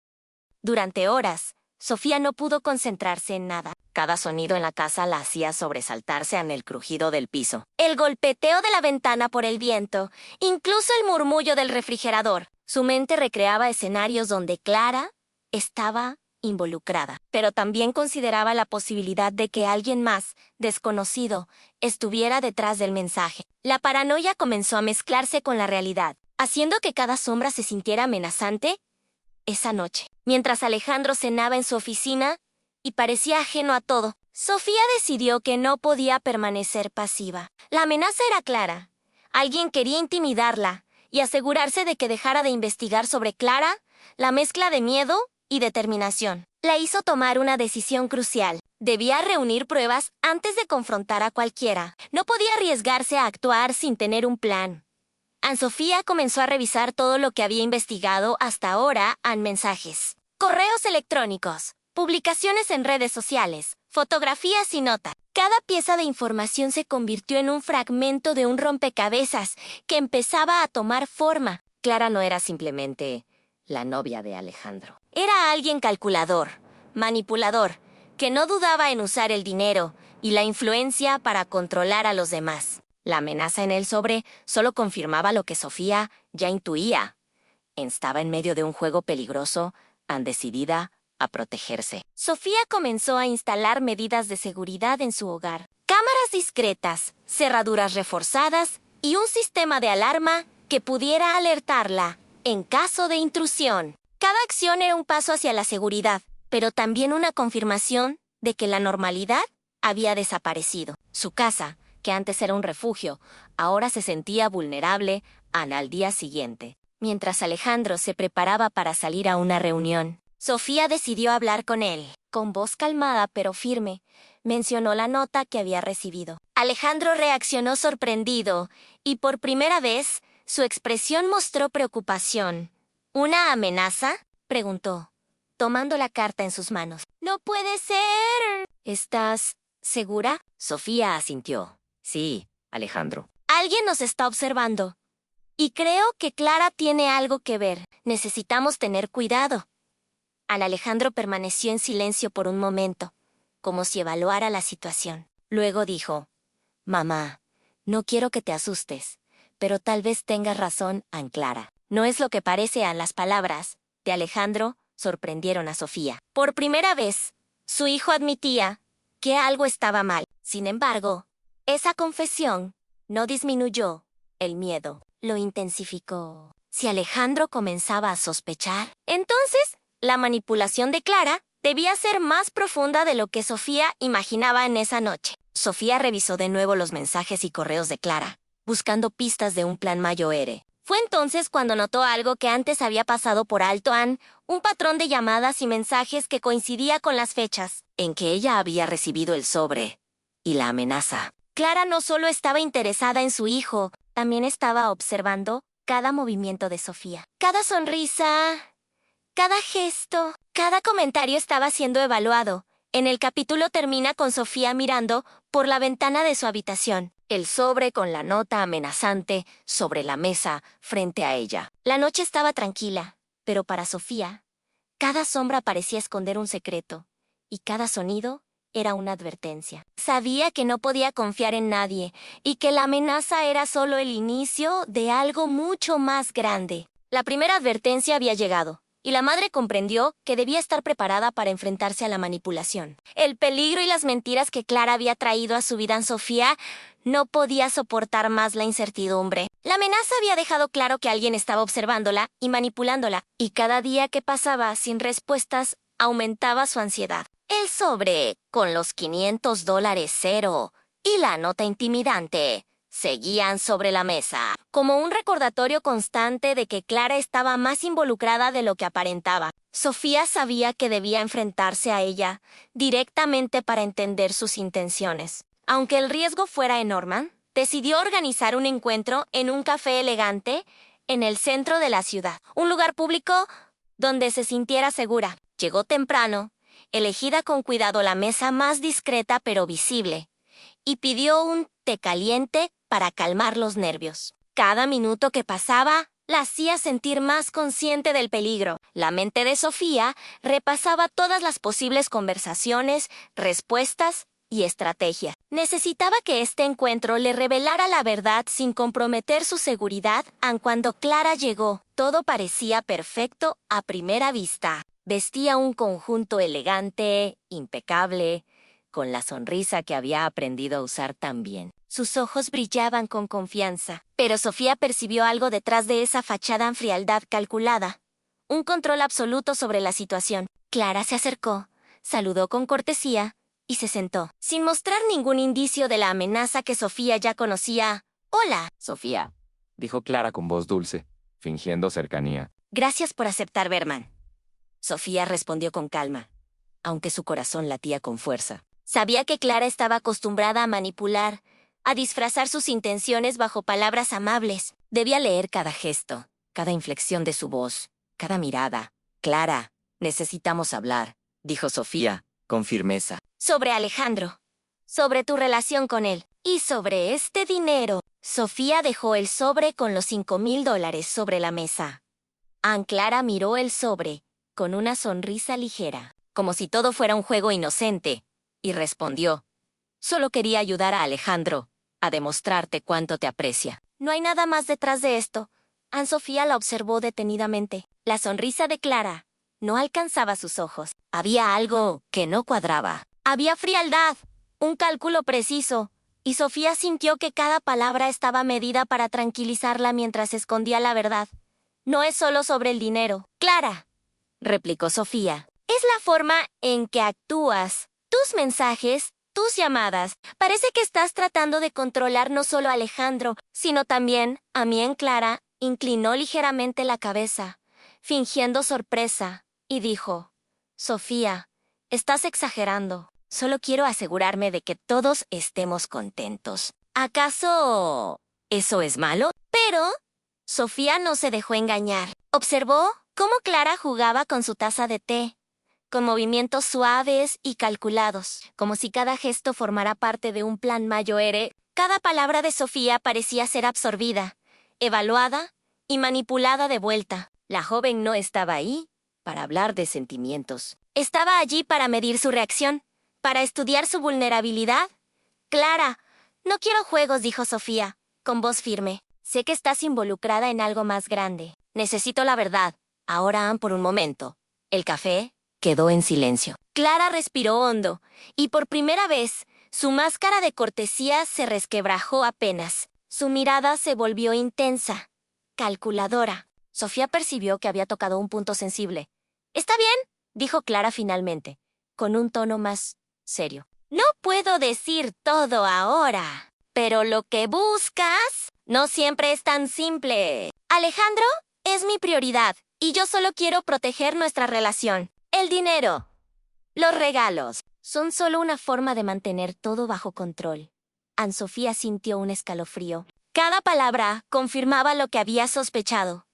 Durante horas, Sofía no pudo concentrarse en nada. Cada sonido en la casa la hacía sobresaltarse ante el crujido del piso, el golpeteo de la ventana por el viento, incluso el murmullo del refrigerador. Su mente recreaba escenarios donde Clara estaba involucrada, pero también consideraba la posibilidad de que alguien más, desconocido, estuviera detrás del mensaje. La paranoia comenzó a mezclarse con la realidad, haciendo que cada sombra se sintiera amenazante. Esa noche, mientras Alejandro cenaba en su oficina y parecía ajeno a todo, Sofía decidió que no podía permanecer pasiva. La amenaza era clara. Alguien quería intimidarla y asegurarse de que dejara de investigar sobre Clara. La mezcla de miedo y determinación la hizo tomar una decisión crucial. Debía reunir pruebas antes de confrontar a cualquiera. No podía arriesgarse a actuar sin tener un plan. Anne Sofía comenzó a revisar todo lo que había investigado hasta ahora en mensajes, correos electrónicos, publicaciones en redes sociales, fotografías y notas. Cada pieza de información se convirtió en un fragmento de un rompecabezas que empezaba a tomar forma. Clara no era simplemente la novia de Alejandro. Era alguien calculador, manipulador, que no dudaba en usar el dinero y la influencia para controlar a los demás. La amenaza en el sobre solo confirmaba lo que Sofía ya intuía. Estaba en medio de un juego peligroso, decidida a protegerse. Sofía comenzó a instalar medidas de seguridad en su hogar. Cámaras discretas, cerraduras reforzadas y un sistema de alarma que pudiera alertarla en caso de intrusión. Cada acción era un paso hacia la seguridad, pero también una confirmación de que la normalidad había desaparecido. Su casa, que antes era un refugio, ahora se sentía vulnerable al día siguiente. Mientras Alejandro se preparaba para salir a una reunión, Sofía decidió hablar con él. Con voz calmada pero firme, mencionó la nota que había recibido. Alejandro reaccionó sorprendido y por primera vez su expresión mostró preocupación. ¿Una amenaza?, preguntó, tomando la carta en sus manos. ¡No puede ser! ¿Estás segura? Sofía asintió. Sí, Alejandro. Alguien nos está observando. Y creo que Clara tiene algo que ver. Necesitamos tener cuidado. Alejandro permaneció en silencio por un momento, como si evaluara la situación. Luego dijo, Mamá, no quiero que te asustes, pero tal vez tengas razón, Clara. No es lo que parece. Las palabras de Alejandro sorprendieron a Sofía. Por primera vez, su hijo admitía que algo estaba mal. Sin embargo, esa confesión no disminuyó el miedo, lo intensificó. Si Alejandro comenzaba a sospechar, entonces la manipulación de Clara debía ser más profunda de lo que Sofía imaginaba en esa noche. Sofía revisó de nuevo los mensajes y correos de Clara, buscando pistas de un plan mayor. Fue entonces cuando notó algo que antes había pasado por alto, un patrón de llamadas y mensajes que coincidía con las fechas en que ella había recibido el sobre y la amenaza. Clara no solo estaba interesada en su hijo, también estaba observando cada movimiento de Sofía. Cada sonrisa, cada gesto, cada comentario estaba siendo evaluado. En el capítulo termina con Sofía mirando por la ventana de su habitación, el sobre con la nota amenazante sobre la mesa frente a ella. La noche estaba tranquila, pero para Sofía, cada sombra parecía esconder un secreto, y cada sonido era una advertencia. Sabía que no podía confiar en nadie, y que la amenaza era solo el inicio de algo mucho más grande. La primera advertencia había llegado, y la madre comprendió que debía estar preparada para enfrentarse a la manipulación. El peligro y las mentiras que Clara había traído a su vida en Sofía no podía soportar más la incertidumbre. La amenaza había dejado claro que alguien estaba observándola y manipulándola, y cada día que pasaba sin respuestas aumentaba su ansiedad. El sobre, con los $500 cero y la nota intimidante, seguían sobre la mesa, como un recordatorio constante de que Clara estaba más involucrada de lo que aparentaba. Sofía sabía que debía enfrentarse a ella directamente para entender sus intenciones. Aunque el riesgo fuera enorme, decidió organizar un encuentro en un café elegante en el centro de la ciudad, un lugar público donde se sintiera segura. Llegó temprano, elegida con cuidado la mesa más discreta pero visible, y pidió un té caliente para calmar los nervios. Cada minuto que pasaba la hacía sentir más consciente del peligro. La mente de Sofía repasaba todas las posibles conversaciones, respuestas y estrategias. Necesitaba que este encuentro le revelara la verdad sin comprometer su seguridad. Cuando Clara llegó, todo parecía perfecto a primera vista. Vestía un conjunto elegante, impecable, con la sonrisa que había aprendido a usar tan bien. Sus ojos brillaban con confianza, pero Sofía percibió algo detrás de esa fachada en frialdad calculada. Un control absoluto sobre la situación. Clara se acercó, saludó con cortesía y se sentó, sin mostrar ningún indicio de la amenaza que Sofía ya conocía. «Hola, Sofía», dijo Clara con voz dulce, fingiendo cercanía. «Gracias por aceptar, Berman». Sofía respondió con calma, aunque su corazón latía con fuerza. Sabía que Clara estaba acostumbrada a manipular, a disfrazar sus intenciones bajo palabras amables. Debía leer cada gesto, cada inflexión de su voz, cada mirada. Clara, necesitamos hablar, dijo Sofía, con firmeza. Sobre Alejandro, sobre tu relación con él y sobre este dinero. Sofía dejó el sobre con los $5,000 sobre la mesa. Ann Clara miró el sobre con una sonrisa ligera, como si todo fuera un juego inocente, y respondió: solo quería ayudar a Alejandro a demostrarte cuánto te aprecia. No hay nada más detrás de esto. Ann Sofía la observó detenidamente. La sonrisa de Clara no alcanzaba sus ojos. Había algo que no cuadraba. Había frialdad, un cálculo preciso, y Sofía sintió que cada palabra estaba medida para tranquilizarla mientras escondía la verdad. No es solo sobre el dinero, Clara, replicó Sofía. Es la forma en que actúas, tus mensajes, tus llamadas. Parece que estás tratando de controlar no solo a Alejandro, sino también a mí. En Clara inclinó ligeramente la cabeza, fingiendo sorpresa, y dijo: Sofía, estás exagerando. Solo quiero asegurarme de que todos estemos contentos. ¿Acaso eso es malo? Pero Sofía no se dejó engañar. Observó cómo Clara jugaba con su taza de té, con movimientos suaves y calculados, como si cada gesto formara parte de un plan mayor. Cada palabra de Sofía parecía ser absorbida, evaluada y manipulada de vuelta. La joven no estaba ahí para hablar de sentimientos. Estaba allí para medir su reacción, para estudiar su vulnerabilidad. Clara, no quiero juegos, dijo Sofía, con voz firme. Sé que estás involucrada en algo más grande. Necesito la verdad. Ahora, Ann, por un momento. El café quedó en silencio. Clara respiró hondo, y por primera vez, su máscara de cortesía se resquebrajó apenas. Su mirada se volvió intensa, calculadora. Sofía percibió que había tocado un punto sensible. «Está bien», dijo Clara finalmente, con un tono más serio. «No puedo decir todo ahora, pero lo que buscas no siempre es tan simple. Alejandro es mi prioridad, y yo solo quiero proteger nuestra relación. El dinero, los regalos, son solo una forma de mantener todo bajo control». Ann Sofía sintió un escalofrío. Cada palabra confirmaba lo que había sospechado.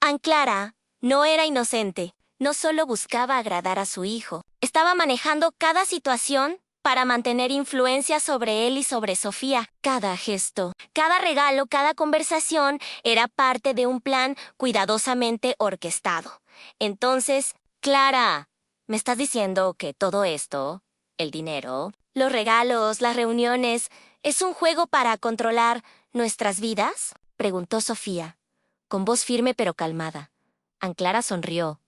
Ann Clara no era inocente. No solo buscaba agradar a su hijo, estaba manejando cada situación para mantener influencia sobre él y sobre Sofía. Cada gesto, cada regalo, cada conversación era parte de un plan cuidadosamente orquestado. Entonces, Clara, ¿me estás diciendo que todo esto, el dinero, los regalos, las reuniones, es un juego para controlar nuestras vidas? Preguntó Sofía, con voz firme pero calmada. Ann Clara sonrió,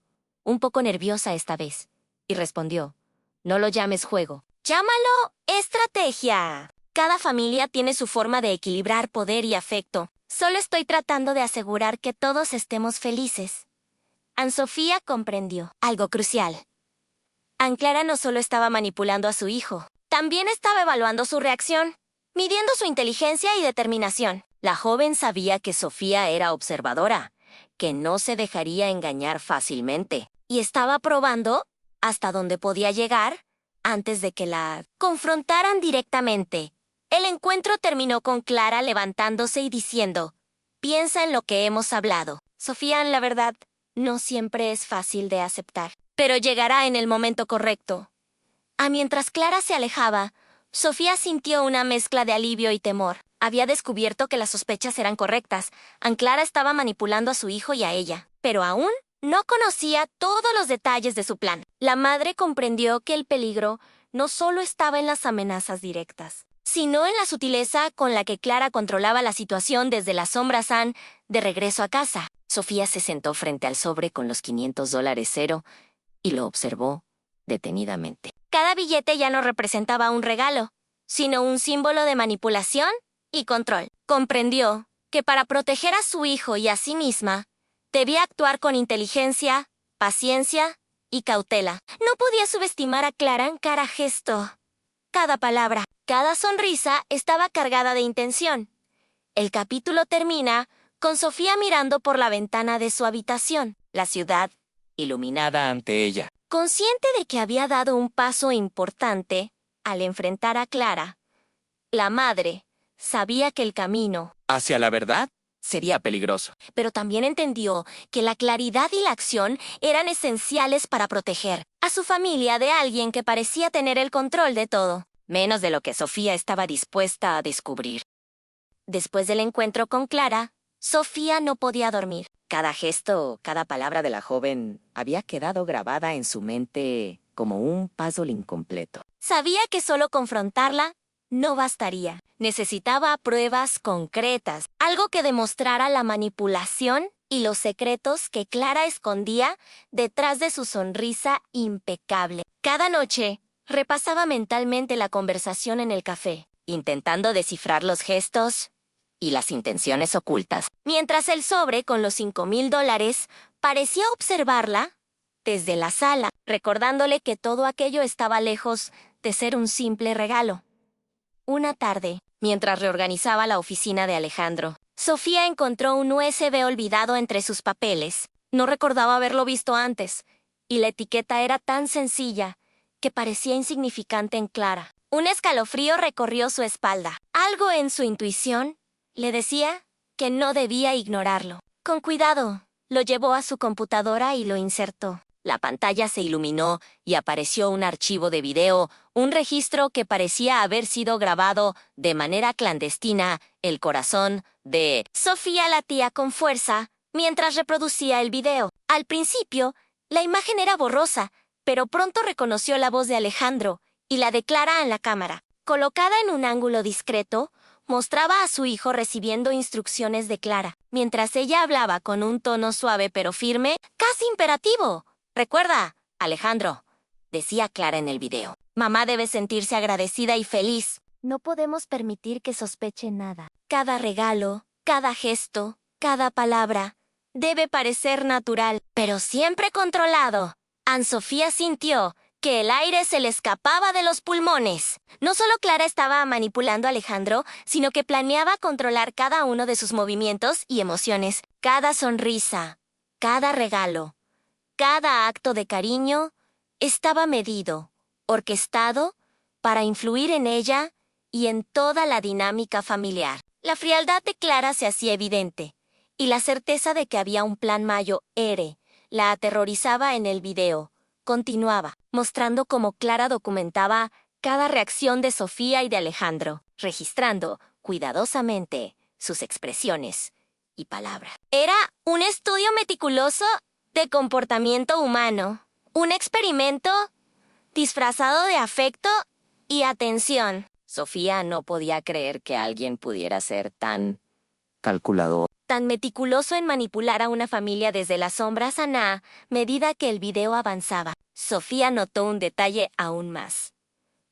un poco nerviosa esta vez, y respondió: no lo llames juego. Llámalo estrategia. Cada familia tiene su forma de equilibrar poder y afecto. Solo estoy tratando de asegurar que todos estemos felices. Ann Sofía comprendió algo crucial. Ann Clara no solo estaba manipulando a su hijo, también estaba evaluando su reacción, midiendo su inteligencia y determinación. La joven sabía que Sofía era observadora, que no se dejaría engañar fácilmente. Y estaba probando hasta dónde podía llegar antes de que la confrontaran directamente. El encuentro terminó con Clara levantándose y diciendo: piensa en lo que hemos hablado. Sofía, la verdad, no siempre es fácil de aceptar, pero llegará en el momento correcto. Mientras Clara se alejaba, Sofía sintió una mezcla de alivio y temor. Había descubierto que las sospechas eran correctas. Ann Clara estaba manipulando a su hijo y a ella, pero aún no conocía todos los detalles de su plan. La madre comprendió que el peligro no solo estaba en las amenazas directas, sino en la sutileza con la que Clara controlaba la situación desde las sombras. Ann, de regreso a casa. Sofía se sentó frente al sobre con los $500 y lo observó detenidamente. Cada billete ya no representaba un regalo, sino un símbolo de manipulación y control. Comprendió que para proteger a su hijo y a sí misma, debía actuar con inteligencia, paciencia y cautela. No podía subestimar a Clara en cada gesto. Cada palabra, cada sonrisa estaba cargada de intención. El capítulo termina con Sofía mirando por la ventana de su habitación, la ciudad iluminada ante ella. Consciente de que había dado un paso importante al enfrentar a Clara, la madre sabía que el camino ¿Hacia la verdad? sería peligroso. Pero también entendió que la claridad y la acción eran esenciales para proteger a su familia de alguien que parecía tener el control de todo, menos de lo que Sofía estaba dispuesta a descubrir. Después del encuentro con Clara, Sofía no podía dormir. Cada gesto, cada palabra de la joven había quedado grabada en su mente como un puzzle incompleto. Sabía que solo confrontarla no bastaría. Necesitaba pruebas concretas, algo que demostrara la manipulación y los secretos que Clara escondía detrás de su sonrisa impecable. Cada noche, repasaba mentalmente la conversación en el café, Intentando descifrar los gestos y las intenciones ocultas. mientras el sobre con los $5,000 parecía observarla desde la sala, recordándole que todo aquello estaba lejos de ser un simple regalo. Una tarde, mientras reorganizaba la oficina de Alejandro, Sofía encontró un USB olvidado entre sus papeles. No recordaba haberlo visto antes, y la etiqueta era tan sencilla que parecía insignificante en Clara. Un escalofrío recorrió su espalda. Algo en su intuición le decía que no debía ignorarlo. Con cuidado, lo llevó a su computadora y lo insertó. La pantalla se iluminó y apareció un archivo de video, un registro que parecía haber sido grabado de manera clandestina. El corazón de Sofía latía con fuerza mientras reproducía el video. Al principio, la imagen era borrosa, pero pronto reconoció la voz de Alejandro y la de Clara en la cámara. Colocada en un ángulo discreto, mostraba a su hijo recibiendo instrucciones de Clara, mientras ella hablaba con un tono suave pero firme, casi imperativo. «Recuerda, Alejandro», decía Clara en el video. Mamá debe sentirse agradecida y feliz. No podemos permitir que sospeche nada. Cada regalo, cada gesto, cada palabra debe parecer natural, pero siempre controlado. Anne-Sofía sintió que el aire se le escapaba de los pulmones. No solo Clara estaba manipulando a Alejandro, sino que planeaba controlar cada uno de sus movimientos y emociones. Cada sonrisa, cada regalo, cada acto de cariño estaba medido, orquestado, para influir en ella y en toda la dinámica familiar. La frialdad de Clara se hacía evidente, y la certeza de que había un plan Mayo-Ere la aterrorizaba en el video. Continuaba, mostrando cómo Clara documentaba cada reacción de Sofía y de Alejandro, registrando cuidadosamente sus expresiones y palabras. Era un estudio meticuloso de comportamiento humano, un experimento disfrazado de afecto y atención. Sofía no podía creer que alguien pudiera ser tan calculador. Tan meticuloso en manipular a una familia desde las sombras a medida que el video avanzaba. Sofía notó un detalle aún más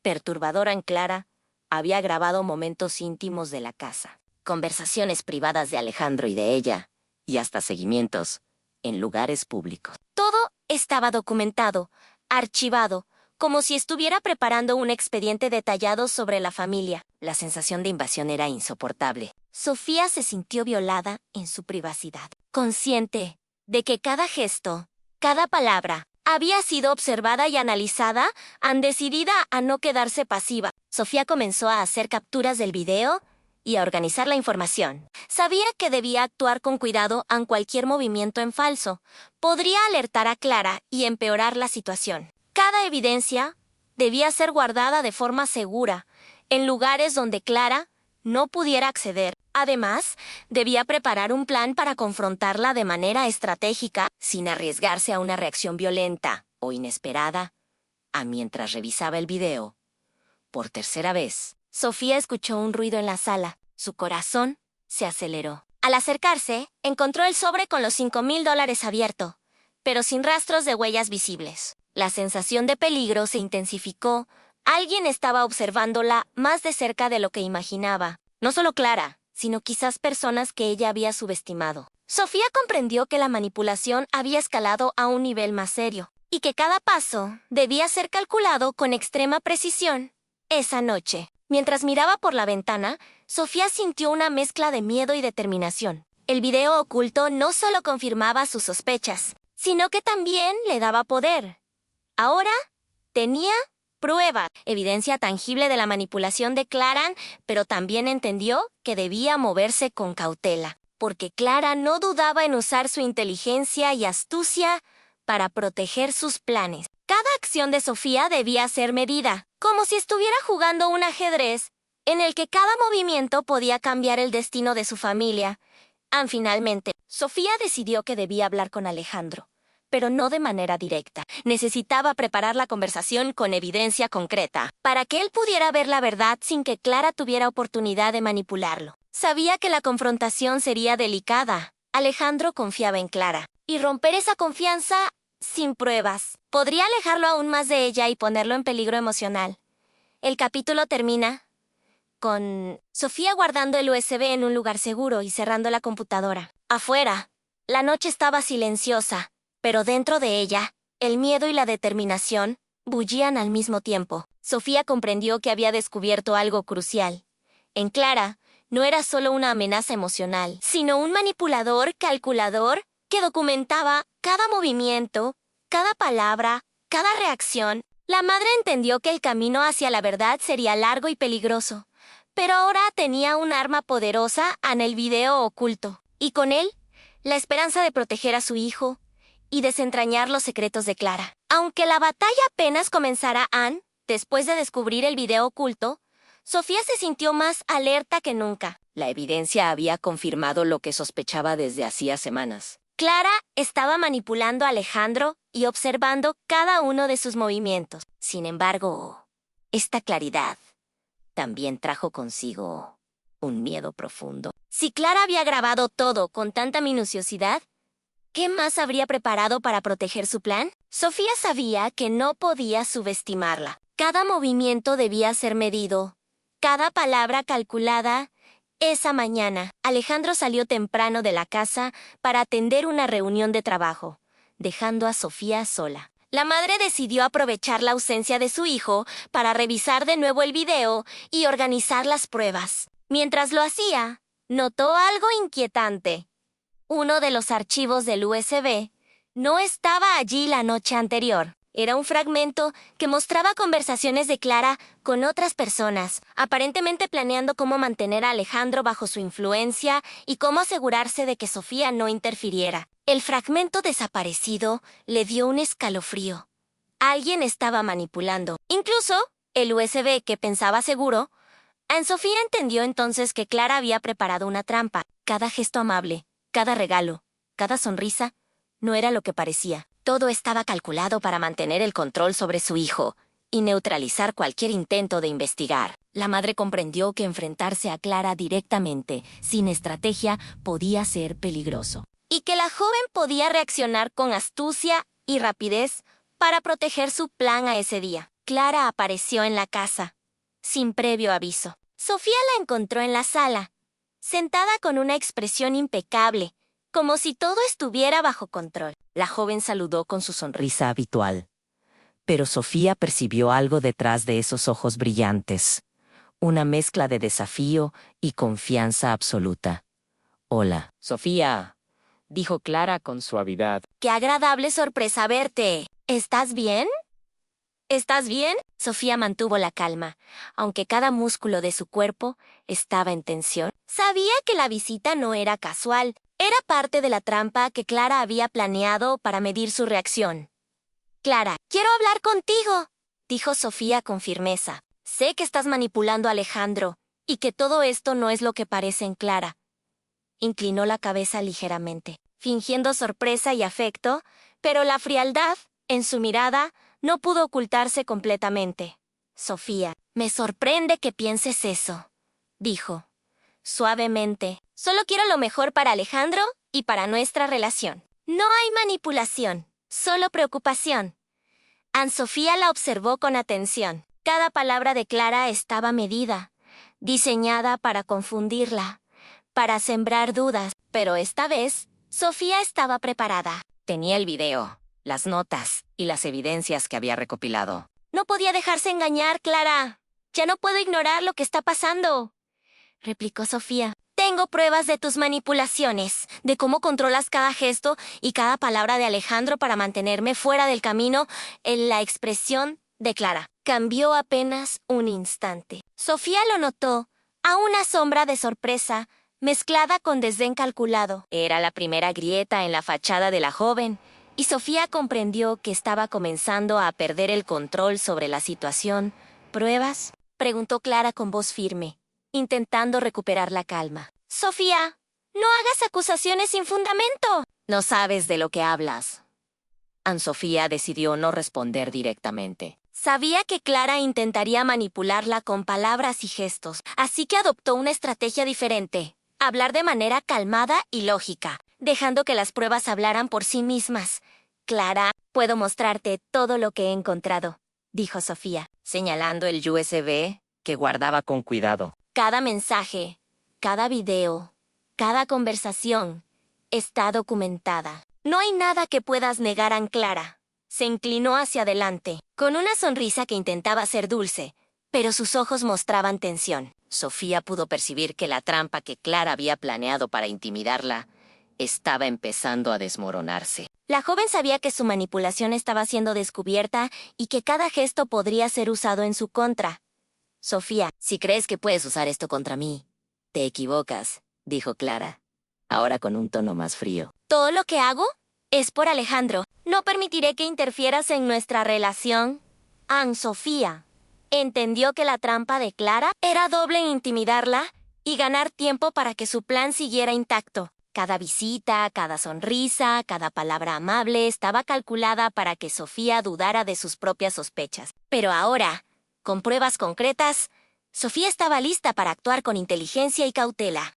perturbador en Clara. Había grabado momentos íntimos de la casa, Conversaciones privadas de Alejandro y de ella, y hasta seguimientos en lugares públicos. Todo estaba documentado, archivado, como si estuviera preparando un expediente detallado sobre la familia. La sensación de invasión era insoportable. Sofía se sintió violada en su privacidad, consciente de que cada gesto, cada palabra, había sido observada y analizada. Decidida a no quedarse pasiva, Sofía comenzó a hacer capturas del video y a organizar la información. Sabía que debía actuar con cuidado ante cualquier movimiento en falso. Podría alertar a Clara y empeorar la situación. Cada evidencia debía ser guardada de forma segura, en lugares donde Clara no pudiera acceder. Además, debía preparar un plan para confrontarla de manera estratégica, sin arriesgarse a una reacción violenta o inesperada. Mientras revisaba el video, por tercera vez, Sofía escuchó un ruido en la sala. Su corazón se aceleró. Al acercarse, encontró el sobre con los $5,000 abierto, pero sin rastros de huellas visibles. La sensación de peligro se intensificó. Alguien estaba observándola más de cerca de lo que imaginaba. No solo Clara, sino quizás personas que ella había subestimado. Sofía comprendió que la manipulación había escalado a un nivel más serio, y que cada paso debía ser calculado con extrema precisión. Esa noche, mientras miraba por la ventana, Sofía sintió una mezcla de miedo y determinación. El video oculto no solo confirmaba sus sospechas, sino que también le daba poder. Ahora tenía prueba, evidencia tangible de la manipulación de Clara, pero también entendió que debía moverse con cautela. porque Clara no dudaba en usar su inteligencia y astucia para proteger sus planes. Cada acción de Sofía debía ser medida, como si estuviera jugando un ajedrez en el que cada movimiento podía cambiar el destino de su familia. Finalmente, Sofía decidió que debía hablar con Alejandro, pero no de manera directa. Necesitaba preparar la conversación con evidencia concreta, para que él pudiera ver la verdad sin que Clara tuviera oportunidad de manipularlo. Sabía que la confrontación sería delicada. Alejandro confiaba en Clara, y romper esa confianza sin pruebas podría alejarlo aún más de ella y ponerlo en peligro emocional. El capítulo termina con Sofía guardando el USB en un lugar seguro y cerrando la computadora. Afuera, la noche estaba silenciosa, pero dentro de ella, el miedo y la determinación bullían al mismo tiempo. Sofía comprendió que había descubierto algo crucial. En Clara, no era solo una amenaza emocional, sino un manipulador calculador que documentaba cada movimiento, cada palabra, cada reacción. La madre entendió que el camino hacia la verdad sería largo y peligroso, pero ahora tenía un arma poderosa en el video oculto, y con él, la esperanza de proteger a su hijo y desentrañar los secretos de Clara. Aunque la batalla apenas comenzara, después de descubrir el video oculto, Sofía se sintió más alerta que nunca. La evidencia había confirmado lo que sospechaba desde hacía semanas. Clara estaba manipulando a Alejandro y observando cada uno de sus movimientos. Sin embargo, esta claridad también trajo consigo un miedo profundo. Si Clara había grabado todo con tanta minuciosidad, ¿qué más habría preparado para proteger su plan? Sofía sabía que no podía subestimarla. Cada movimiento debía ser medido, cada palabra calculada. Esa mañana, Alejandro salió temprano de la casa para atender una reunión de trabajo, dejando a Sofía sola. La madre decidió aprovechar la ausencia de su hijo para revisar de nuevo el video y organizar las pruebas. Mientras lo hacía, notó algo inquietante. Uno de los archivos del USB no estaba allí la noche anterior. Era un fragmento que mostraba conversaciones de Clara con otras personas, aparentemente planeando cómo mantener a Alejandro bajo su influencia y cómo asegurarse de que Sofía no interfiriera. El fragmento desaparecido le dio un escalofrío. Alguien estaba manipulando. Incluso, el USB que pensaba seguro, Sofía entendió entonces que Clara había preparado una trampa. Cada gesto amable, cada regalo, cada sonrisa, no era lo que parecía. Todo estaba calculado para mantener el control sobre su hijo y neutralizar cualquier intento de investigar. La madre comprendió que enfrentarse a Clara directamente, sin estrategia, podía ser peligroso. Y que la joven podía reaccionar con astucia y rapidez para proteger su plan a ese día. Clara apareció en la casa, sin previo aviso. Sofía la encontró en la sala, sentada con una expresión impecable, como si todo estuviera bajo control. La joven saludó con su sonrisa habitual, pero Sofía percibió algo detrás de esos ojos brillantes, una mezcla de desafío y confianza absoluta. «Hola, Sofía», dijo Clara con suavidad. «Qué agradable sorpresa verte. ¿Estás bien? ¿Estás bien?» Sofía mantuvo la calma, aunque cada músculo de su cuerpo estaba en tensión. Sabía que la visita no era casual. Era parte de la trampa que Clara había planeado para medir su reacción. «Clara, quiero hablar contigo», dijo Sofía con firmeza. «Sé que estás manipulando a Alejandro y que todo esto no es lo que parece en Clara». Inclinó la cabeza ligeramente, fingiendo sorpresa y afecto, pero la frialdad, en su mirada, no pudo ocultarse completamente. «Sofía, me sorprende que pienses eso», dijo, suavemente. «Solo quiero lo mejor para Alejandro y para nuestra relación. No hay manipulación, solo preocupación». Sofía la observó con atención. Cada palabra de Clara estaba medida, diseñada para confundirla, para sembrar dudas. Pero esta vez, Sofía estaba preparada. Tenía el video, las notas y las evidencias que había recopilado. «No podía dejarse engañar, Clara. Ya no puedo ignorar lo que está pasando», replicó Sofía. «Tengo pruebas de tus manipulaciones, de cómo controlas cada gesto y cada palabra de Alejandro para mantenerme fuera del camino». La expresión de Clara cambió apenas un instante. Sofía lo notó, a una sombra de sorpresa, mezclada con desdén calculado. Era la primera grieta en la fachada de la joven, y Sofía comprendió que estaba comenzando a perder el control sobre la situación. ¿Pruebas?, preguntó Clara con voz firme, intentando recuperar la calma. Sofía, no hagas acusaciones sin fundamento. No sabes de lo que hablas. Anne-Sofía decidió no responder directamente. Sabía que Clara intentaría manipularla con palabras y gestos, así que adoptó una estrategia diferente: hablar de manera calmada y lógica, dejando que las pruebas hablaran por sí mismas. Clara, puedo mostrarte todo lo que he encontrado, dijo Sofía, Señalando el USB que guardaba con cuidado. Cada mensaje, cada video, cada conversación está documentada. No hay nada que puedas negar a Clara. Se inclinó hacia adelante, con una sonrisa que intentaba ser dulce, pero sus ojos mostraban tensión. Sofía pudo percibir que la trampa que Clara había planeado para intimidarla estaba empezando a desmoronarse. La joven sabía que su manipulación estaba siendo descubierta y que cada gesto podría ser usado en su contra. Sofía, si crees que puedes usar esto contra mí, te equivocas, dijo Clara, ahora con un tono más frío. Todo lo que hago es por Alejandro. No permitiré que interfieras en nuestra relación. Anne-Sofía entendió que la trampa de Clara era doble en intimidarla y ganar tiempo para que su plan siguiera intacto. Cada visita, cada sonrisa, cada palabra amable estaba calculada para que Sofía dudara de sus propias sospechas. Pero ahora, con pruebas concretas, Sofía estaba lista para actuar con inteligencia y cautela.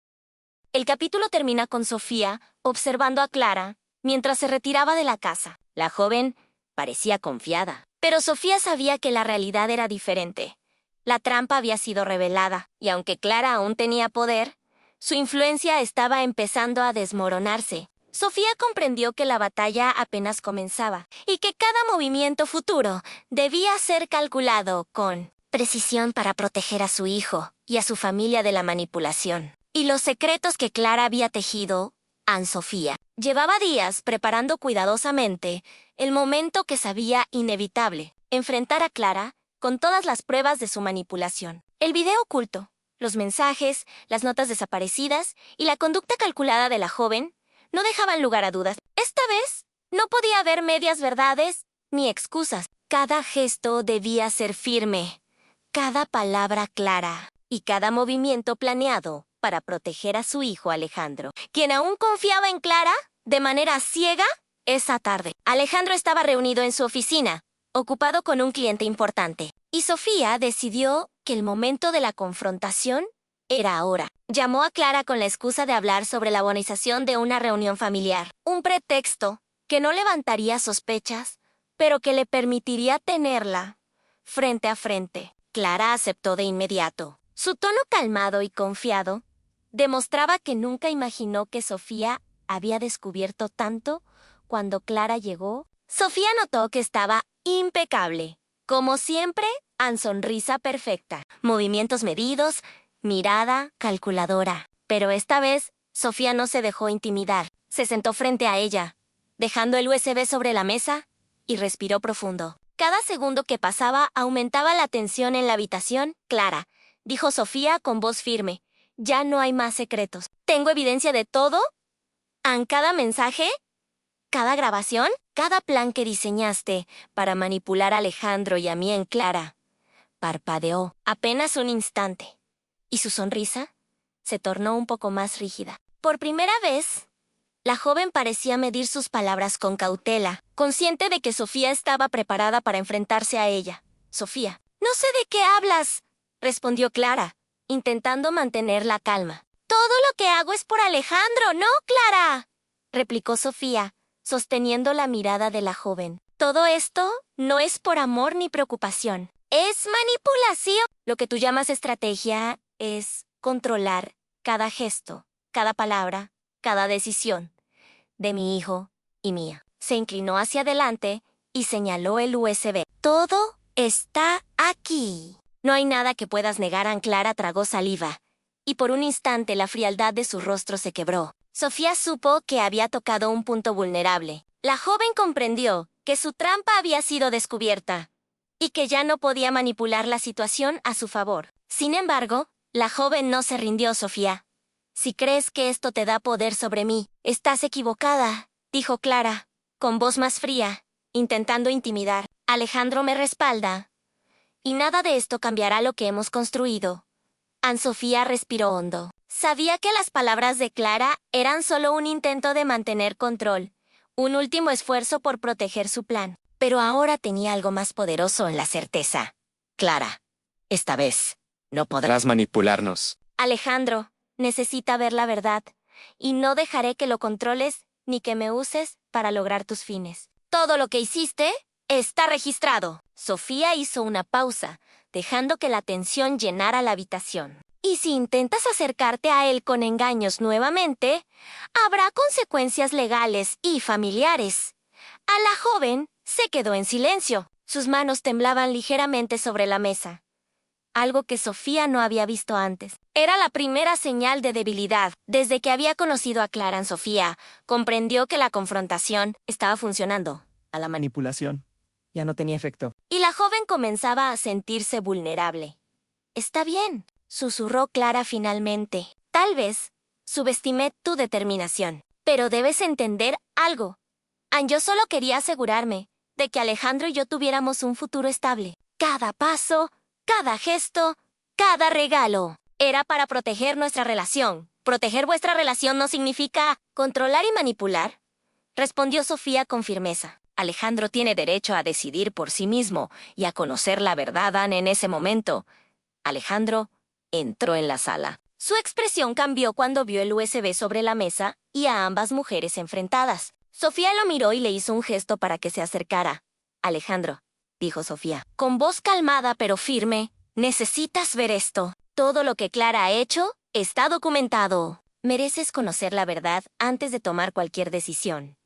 El capítulo termina con Sofía observando a Clara mientras se retiraba de la casa. La joven parecía confiada, pero Sofía sabía que la realidad era diferente. La trampa había sido revelada, y aunque Clara aún tenía poder, su influencia estaba empezando a desmoronarse. Sofía comprendió que la batalla apenas comenzaba y que cada movimiento futuro debía ser calculado con precisión para proteger a su hijo y a su familia de la manipulación. Y los secretos que Clara había tejido, Anne-Sofía llevaba días preparando cuidadosamente el momento que sabía inevitable: enfrentar a Clara con todas las pruebas de su manipulación. El video oculto, los mensajes, las notas desaparecidas y la conducta calculada de la joven no dejaban lugar a dudas. Esta vez no podía haber medias verdades ni excusas. Cada gesto debía ser firme, cada palabra clara y cada movimiento planeado para proteger a su hijo Alejandro, quien aún confiaba en Clara de manera ciega. Esa tarde, Alejandro estaba reunido en su oficina, ocupado con un cliente importante, y Sofía decidió que el momento de la confrontación era ahora. Llamó a Clara con la excusa de hablar sobre la organización de una reunión familiar, un pretexto que no levantaría sospechas, pero que le permitiría tenerla frente a frente. Clara aceptó de inmediato. Su tono calmado y confiado demostraba que nunca imaginó que Sofía había descubierto tanto. Cuando Clara llegó, Sofía notó que estaba impecable. Como siempre, en sonrisa perfecta, movimientos medidos, mirada calculadora. Pero esta vez, Sofía no se dejó intimidar. Se sentó frente a ella, dejando el USB sobre la mesa, y respiró profundo. Cada segundo que pasaba aumentaba la tensión en la habitación. Clara, dijo Sofía con voz firme, ya no hay más secretos. ¿Tengo evidencia de todo? ¿En cada mensaje? ¿Cada grabación? ¿Cada plan que diseñaste para manipular a Alejandro y a mí en Clara? Parpadeó apenas un instante, y su sonrisa se tornó un poco más rígida. Por primera vez, la joven parecía medir sus palabras con cautela, consciente de que Sofía estaba preparada para enfrentarse a ella. Sofía, no sé de qué hablas, respondió Clara, intentando mantener la calma. Todo lo que hago es por Alejandro, ¿no, Clara?, replicó Sofía, sosteniendo la mirada de la joven. Todo esto no es por amor ni preocupación. Es manipulación. Lo que tú llamas estrategia es controlar cada gesto, cada palabra, cada decisión de mi hijo y mía. Se inclinó hacia adelante y señaló el USB. Todo está aquí. No hay nada que puedas negar. Clara tragó saliva, y por un instante la frialdad de su rostro se quebró. Sofía supo que había tocado un punto vulnerable. La joven comprendió que su trampa había sido descubierta y que ya no podía manipular la situación a su favor. Sin embargo, la joven no se rindió. Sofía, Si crees que esto te da poder sobre mí, estás equivocada, dijo Clara, con voz más fría, intentando intimidar. Alejandro me respalda. Y nada de esto cambiará lo que hemos construido. Anne-Sofía respiró hondo. Sabía que las palabras de Clara eran solo un intento de mantener control, un último esfuerzo por proteger su plan. Pero ahora tenía algo más poderoso en la certeza. Clara, esta vez no podrás. Podrás manipularnos. Alejandro, necesita ver la verdad, y no dejaré que lo controles ni que me uses para lograr tus fines. Todo lo que hiciste está registrado. Sofía hizo una pausa, dejando que la tensión llenara la habitación. Y si intentas acercarte a él con engaños nuevamente, habrá consecuencias legales y familiares. A la joven se quedó en silencio. Sus manos temblaban ligeramente sobre la mesa, algo que Sofía no había visto antes. Era la primera señal de debilidad. Desde que había conocido a Clara, Sofía comprendió que la confrontación estaba funcionando. A la manipulación. Ya no tenía efecto. Y la joven comenzaba a sentirse vulnerable. Está bien, susurró Clara finalmente. Tal vez subestimé tu determinación. Pero debes entender algo. Yo solo quería asegurarme de que Alejandro y yo tuviéramos un futuro estable. Cada paso, cada gesto, cada regalo era para proteger nuestra relación. ¿Proteger vuestra relación no significa controlar y manipular?, respondió Sofía con firmeza. Alejandro tiene derecho a decidir por sí mismo y a conocer la verdad, Anne, en ese momento. Alejandro entró en la sala. Su expresión cambió cuando vio el USB sobre la mesa y a ambas mujeres enfrentadas. Sofía lo miró y le hizo un gesto para que se acercara. Alejandro, dijo Sofía. Con voz calmada pero firme, necesitas ver esto. Todo lo que Clara ha hecho está documentado. Mereces conocer la verdad antes de tomar cualquier decisión.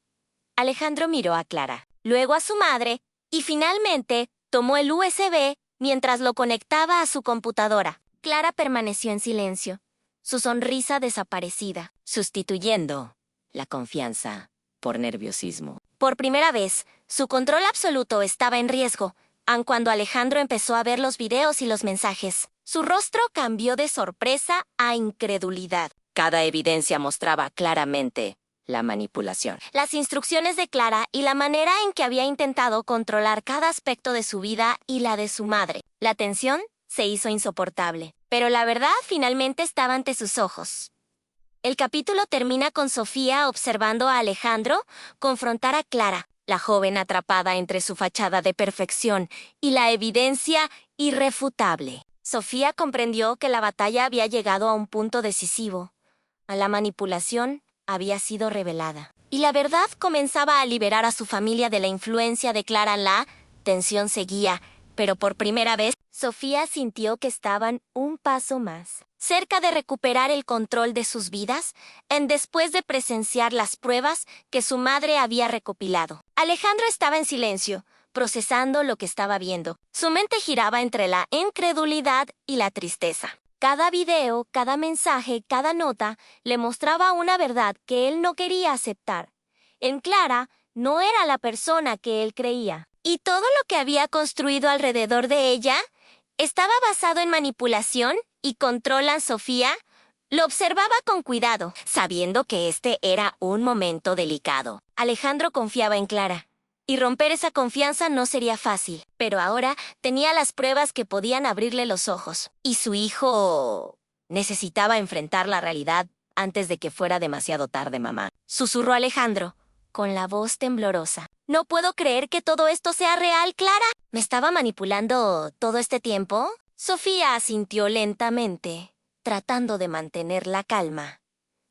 Alejandro miró a Clara, luego a su madre, y finalmente tomó el USB mientras lo conectaba a su computadora. Clara permaneció en silencio, su sonrisa desaparecida, Sustituyendo la confianza por nerviosismo. Por primera vez, su control absoluto estaba en riesgo, aun cuando Alejandro empezó a ver los videos y los mensajes. Su rostro cambió de sorpresa a incredulidad. Cada evidencia mostraba claramente la manipulación. Las instrucciones de Clara y la manera en que había intentado controlar cada aspecto de su vida y la de su madre. La tensión se hizo insoportable, pero la verdad finalmente estaba ante sus ojos. El capítulo termina con Sofía observando a Alejandro confrontar a Clara, la joven atrapada entre su fachada de perfección y la evidencia irrefutable. Sofía comprendió que la batalla había llegado a un punto decisivo. La manipulación había sido revelada. Y la verdad comenzaba a liberar a su familia de la influencia de Clara. La tensión seguía, pero por primera vez, Sofía sintió que estaban un paso más cerca de recuperar el control de sus vidas, después de presenciar las pruebas que su madre había recopilado. Alejandro estaba en silencio, procesando lo que estaba viendo. Su mente giraba entre la incredulidad y la tristeza. Cada video, cada mensaje, cada nota le mostraba una verdad que él no quería aceptar. En Clara no era la persona que él creía. Y todo lo que había construido alrededor de ella estaba basado en manipulación y control. Sofía lo observaba con cuidado, sabiendo que este era un momento delicado. Alejandro confiaba en Clara, y romper esa confianza no sería fácil, pero ahora tenía las pruebas que podían abrirle los ojos. Y su hijo necesitaba enfrentar la realidad antes de que fuera demasiado tarde, mamá. Susurró Alejandro, con la voz temblorosa. No puedo creer que todo esto sea real, Clara. ¿Me estaba manipulando todo este tiempo? Sofía asintió lentamente, tratando de mantener la calma.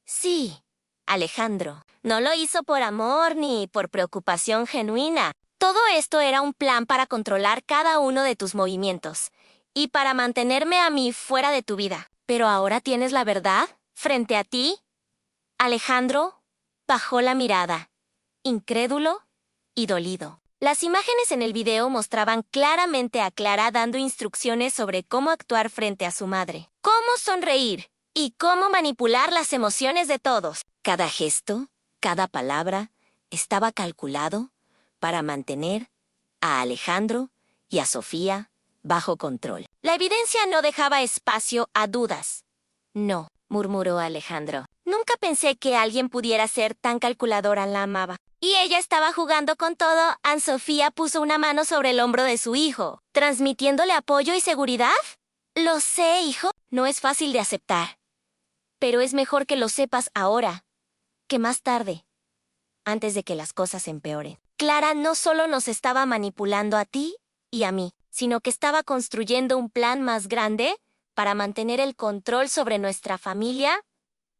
Sí, Alejandro. No lo hizo por amor ni por preocupación genuina. Todo esto era un plan para controlar cada uno de tus movimientos y para mantenerme a mí fuera de tu vida. Pero ahora tienes la verdad frente a ti. Alejandro bajó la mirada, incrédulo y dolido. Las imágenes en el video mostraban claramente a Clara dando instrucciones sobre cómo actuar frente a su madre, cómo sonreír y cómo manipular las emociones de todos. Cada gesto, cada palabra, estaba calculado para mantener a Alejandro y a Sofía bajo control. La evidencia no dejaba espacio a dudas. No, murmuró Alejandro. Nunca pensé que alguien pudiera ser tan calculadora, la amaba. Y ella estaba jugando con todo. Ann Sofía puso una mano sobre el hombro de su hijo, transmitiéndole apoyo y seguridad. Lo sé, hijo. No es fácil de aceptar. Pero es mejor que lo sepas ahora, que más tarde, antes de que las cosas empeoren. Clara no solo nos estaba manipulando a ti y a mí, sino que estaba construyendo un plan más grande para mantener el control sobre nuestra familia.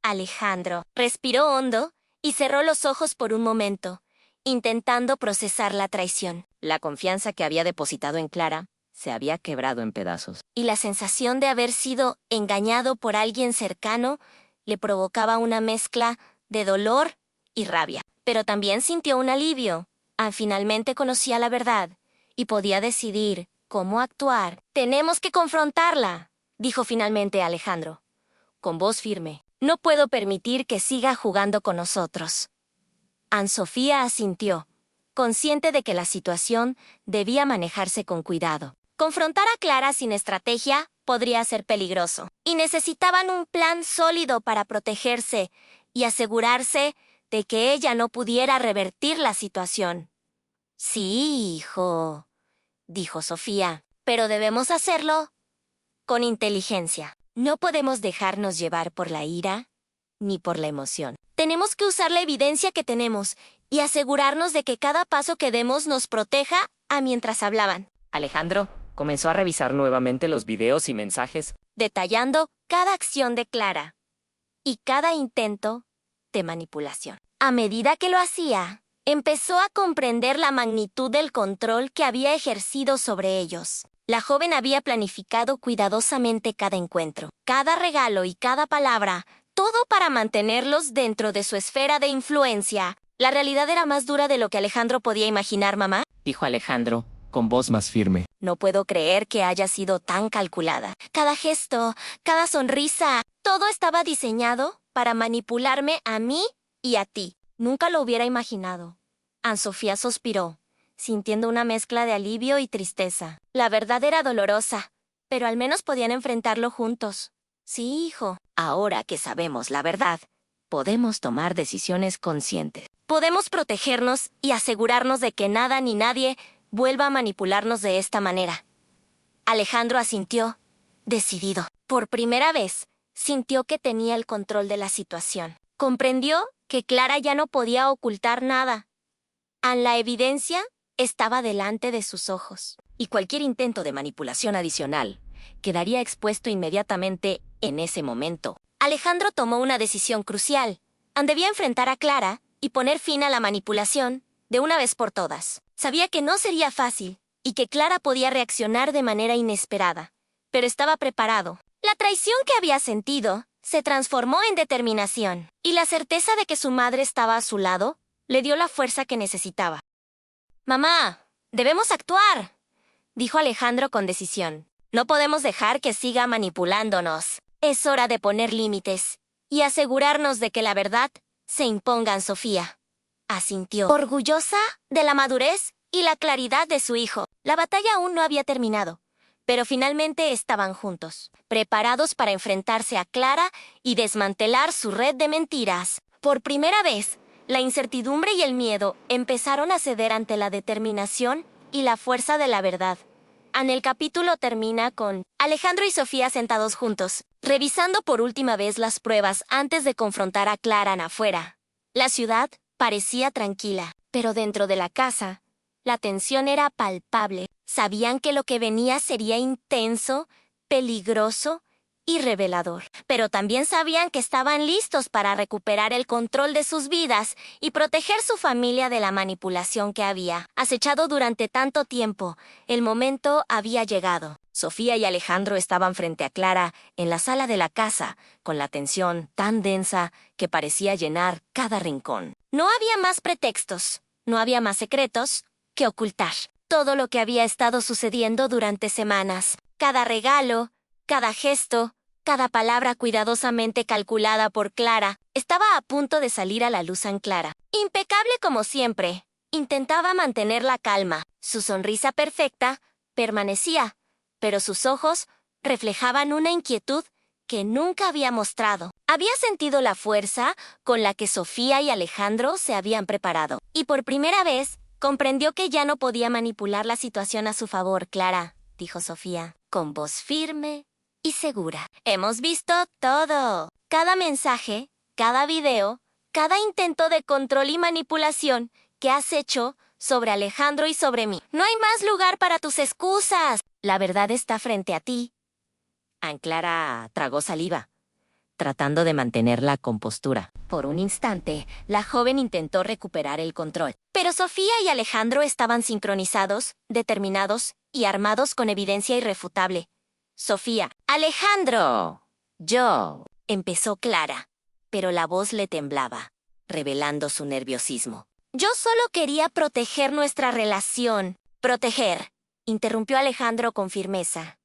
Alejandro respiró hondo y cerró los ojos por un momento, intentando procesar la traición. La confianza que había depositado en Clara se había quebrado en pedazos. Y la sensación de haber sido engañado por alguien cercano le provocaba una mezcla de dolor y rabia. Pero también sintió un alivio. Finalmente conocía la verdad y podía decidir cómo actuar. «Tenemos que confrontarla», dijo finalmente Alejandro, con voz firme. «No puedo permitir que siga jugando con nosotros». Ann Sofía asintió, consciente de que la situación debía manejarse con cuidado. Confrontar a Clara sin estrategia podría ser peligroso, y necesitaban un plan sólido para protegerse y asegurarse de que ella no pudiera revertir la situación. «Sí, hijo», dijo Sofía, «pero debemos hacerlo con inteligencia. No podemos dejarnos llevar por la ira ni por la emoción. Tenemos que usar la evidencia que tenemos y asegurarnos de que cada paso que demos nos proteja mientras hablaban». Alejandro comenzó a revisar nuevamente los videos y mensajes, detallando cada acción de Clara y cada intento de manipulación. A medida que lo hacía, empezó a comprender la magnitud del control que había ejercido sobre ellos. La joven había planificado cuidadosamente cada encuentro, cada regalo y cada palabra, todo para mantenerlos dentro de su esfera de influencia. ¿La realidad era más dura de lo que Alejandro podía imaginar, mamá?, dijo Alejandro, con voz más firme. «No puedo creer que haya sido tan calculada. Cada gesto, cada sonrisa, todo estaba diseñado para manipularme a mí y a ti. Nunca lo hubiera imaginado». Ann Sofía suspiró, sintiendo una mezcla de alivio y tristeza. La verdad era dolorosa, pero al menos podían enfrentarlo juntos. «Sí, hijo. Ahora que sabemos la verdad, podemos tomar decisiones conscientes. Podemos protegernos y asegurarnos de que nada ni nadie vuelva a manipularnos de esta manera». Alejandro asintió, decidido. Por primera vez, sintió que tenía el control de la situación. Comprendió que Clara ya no podía ocultar nada. La evidencia estaba delante de sus ojos. Y cualquier intento de manipulación adicional quedaría expuesto inmediatamente en ese momento. Alejandro tomó una decisión crucial. Debía enfrentar a Clara y poner fin a la manipulación de una vez por todas. Sabía que no sería fácil y que Clara podía reaccionar de manera inesperada, pero estaba preparado. La traición que había sentido se transformó en determinación, y la certeza de que su madre estaba a su lado le dio la fuerza que necesitaba. «Mamá, debemos actuar», dijo Alejandro con decisión. «No podemos dejar que siga manipulándonos. Es hora de poner límites y asegurarnos de que la verdad se imponga en Sofía». Asintió, orgullosa de la madurez y la claridad de su hijo. La batalla aún no había terminado, pero finalmente estaban juntos, preparados para enfrentarse a Clara y desmantelar su red de mentiras. Por primera vez, la incertidumbre y el miedo empezaron a ceder ante la determinación y la fuerza de la verdad. El capítulo termina con Alejandro y Sofía sentados juntos, revisando por última vez las pruebas antes de confrontar a Clara afuera. La ciudad parecía tranquila, pero dentro de la casa, la tensión era palpable. Sabían que lo que venía sería intenso, peligroso y revelador. Pero también sabían que estaban listos para recuperar el control de sus vidas y proteger su familia de la manipulación que había acechado durante tanto tiempo. El momento había llegado. Sofía y Alejandro estaban frente a Clara en la sala de la casa, con la tensión tan densa que parecía llenar cada rincón. No había más pretextos, no había más secretos que ocultar. Todo lo que había estado sucediendo durante semanas, cada regalo, cada gesto, cada palabra cuidadosamente calculada por Clara, estaba a punto de salir a la luz en Clara. Impecable como siempre, intentaba mantener la calma. Su sonrisa perfecta permanecía, pero sus ojos reflejaban una inquietud que nunca había mostrado. Había sentido la fuerza con la que Sofía y Alejandro se habían preparado. Y por primera vez, comprendió que ya no podía manipular la situación a su favor. Clara, dijo Sofía, con voz firme y segura. Hemos visto todo. Cada mensaje, cada video, cada intento de control y manipulación que has hecho sobre Alejandro y sobre mí. No hay más lugar para tus excusas. La verdad está frente a ti. Clara tragó saliva, tratando de mantener la compostura. Por un instante, la joven intentó recuperar el control. Pero Sofía y Alejandro estaban sincronizados, determinados y armados con evidencia irrefutable. Sofía, Alejandro, yo. empezó Clara, pero la voz le temblaba, revelando su nerviosismo. Yo solo quería proteger nuestra relación. Proteger, interrumpió Alejandro con firmeza.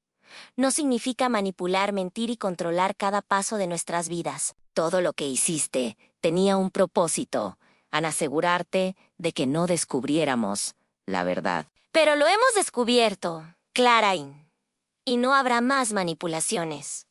No significa manipular, mentir y controlar cada paso de nuestras vidas. Todo lo que hiciste tenía un propósito, al asegurarte de que no descubriéramos la verdad. Pero lo hemos descubierto, Clara, y no habrá más manipulaciones.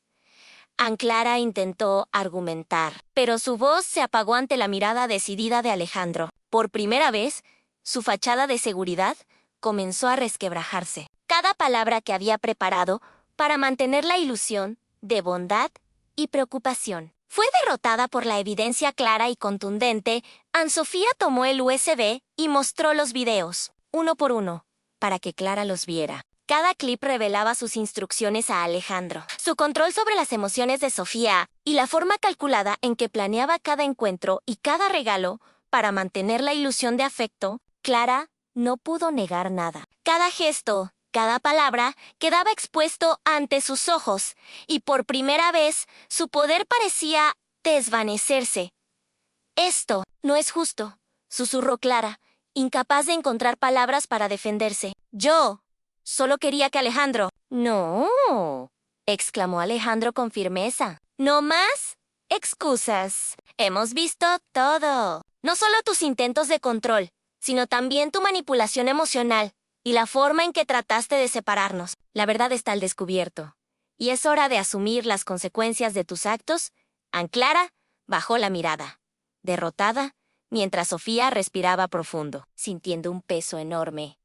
Clara intentó argumentar, pero su voz se apagó ante la mirada decidida de Alejandro. Por primera vez, su fachada de seguridad comenzó a resquebrajarse. Cada palabra que había preparado para mantener la ilusión de bondad y preocupación fue derrotada por la evidencia clara y contundente. Anne-Sofía tomó el USB y mostró los videos, uno por uno, para que Clara los viera. Cada clip revelaba sus instrucciones a Alejandro, su control sobre las emociones de Sofía y la forma calculada en que planeaba cada encuentro y cada regalo para mantener la ilusión de afecto. Clara no pudo negar nada. Cada gesto, cada palabra quedaba expuesto ante sus ojos, y por primera vez su poder parecía desvanecerse. Esto no es justo, susurró Clara, incapaz de encontrar palabras para defenderse. Yo solo quería que Alejandro... No, exclamó Alejandro con firmeza. No más excusas. Hemos visto todo. No solo tus intentos de control, sino también tu manipulación emocional y la forma en que trataste de separarnos. La verdad está al descubierto, y es hora de asumir las consecuencias de tus actos. Clara bajó la mirada, derrotada, mientras Sofía respiraba profundo, sintiendo un peso enorme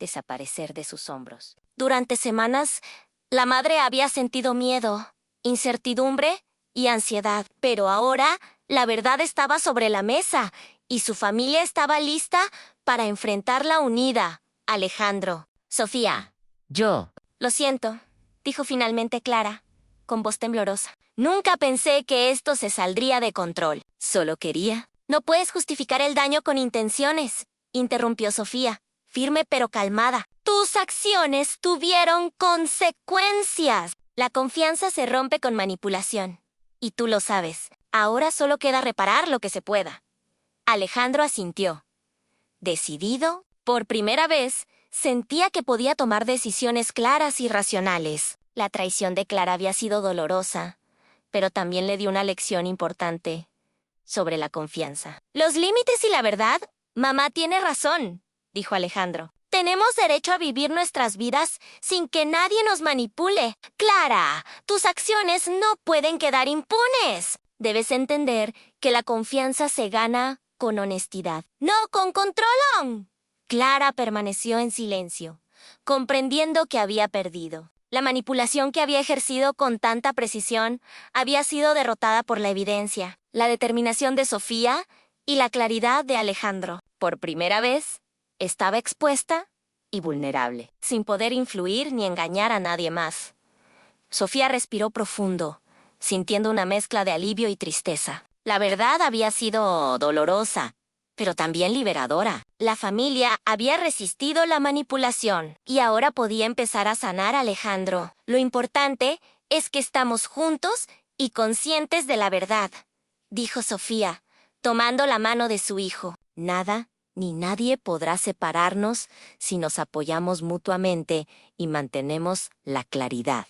desaparecer de sus hombros. Durante semanas, la madre había sentido miedo, incertidumbre y ansiedad, pero ahora la verdad estaba sobre la mesa y su familia estaba lista para enfrentarla unida. Alejandro. Sofía. yo. Lo siento, dijo finalmente Clara, con voz temblorosa. Nunca pensé que esto se saldría de control. Solo quería. No puedes justificar el daño con intenciones, interrumpió Sofía, firme pero calmada. Tus acciones tuvieron consecuencias. La confianza se rompe con manipulación. Y tú lo sabes. Ahora solo queda reparar lo que se pueda. Alejandro asintió. Decidido, por primera vez, sentía que podía tomar decisiones claras y racionales. La traición de Clara había sido dolorosa, pero también le dio una lección importante sobre la confianza. Los límites y la verdad, mamá tiene razón, dijo Alejandro. Tenemos derecho a vivir nuestras vidas sin que nadie nos manipule. Clara, tus acciones no pueden quedar impunes. Debes entender que la confianza se gana con honestidad, no con control. Clara permaneció en silencio, comprendiendo que había perdido. La manipulación que había ejercido con tanta precisión había sido derrotada por la evidencia, la determinación de Sofía y la claridad de Alejandro. Por primera vez, estaba expuesta y vulnerable, sin poder influir ni engañar a nadie más. Sofía respiró profundo, sintiendo una mezcla de alivio y tristeza. La verdad había sido dolorosa, pero también liberadora. La familia había resistido la manipulación y ahora podía empezar a sanar a Alejandro. Lo importante es que estamos juntos y conscientes de la verdad, dijo Sofía, tomando la mano de su hijo. Nada ni nadie podrá separarnos si nos apoyamos mutuamente y mantenemos la claridad.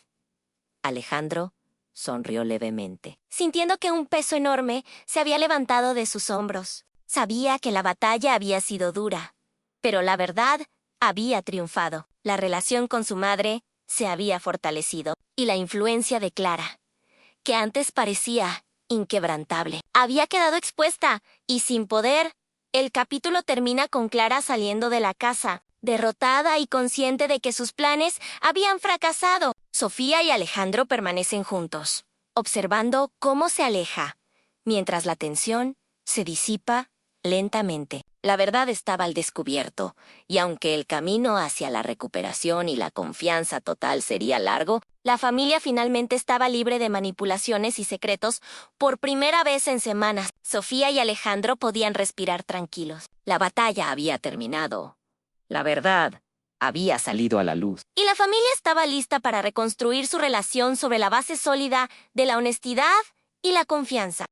Alejandro sonrió levemente, sintiendo que un peso enorme se había levantado de sus hombros. Sabía que la batalla había sido dura, pero la verdad había triunfado. La relación con su madre se había fortalecido, y la influencia de Clara, que antes parecía inquebrantable. Había quedado expuesta y sin poder. El capítulo termina con Clara saliendo de la casa, derrotada y consciente de que sus planes habían fracasado. Sofía y Alejandro permanecen juntos, observando cómo se aleja, mientras la tensión se disipa lentamente. La verdad estaba al descubierto, y aunque el camino hacia la recuperación y la confianza total sería largo, la familia finalmente estaba libre de manipulaciones y secretos por primera vez en semanas. Sofía y Alejandro podían respirar tranquilos. La batalla había terminado. La verdad había salido a la luz. Y la familia estaba lista para reconstruir su relación sobre la base sólida de la honestidad y la confianza.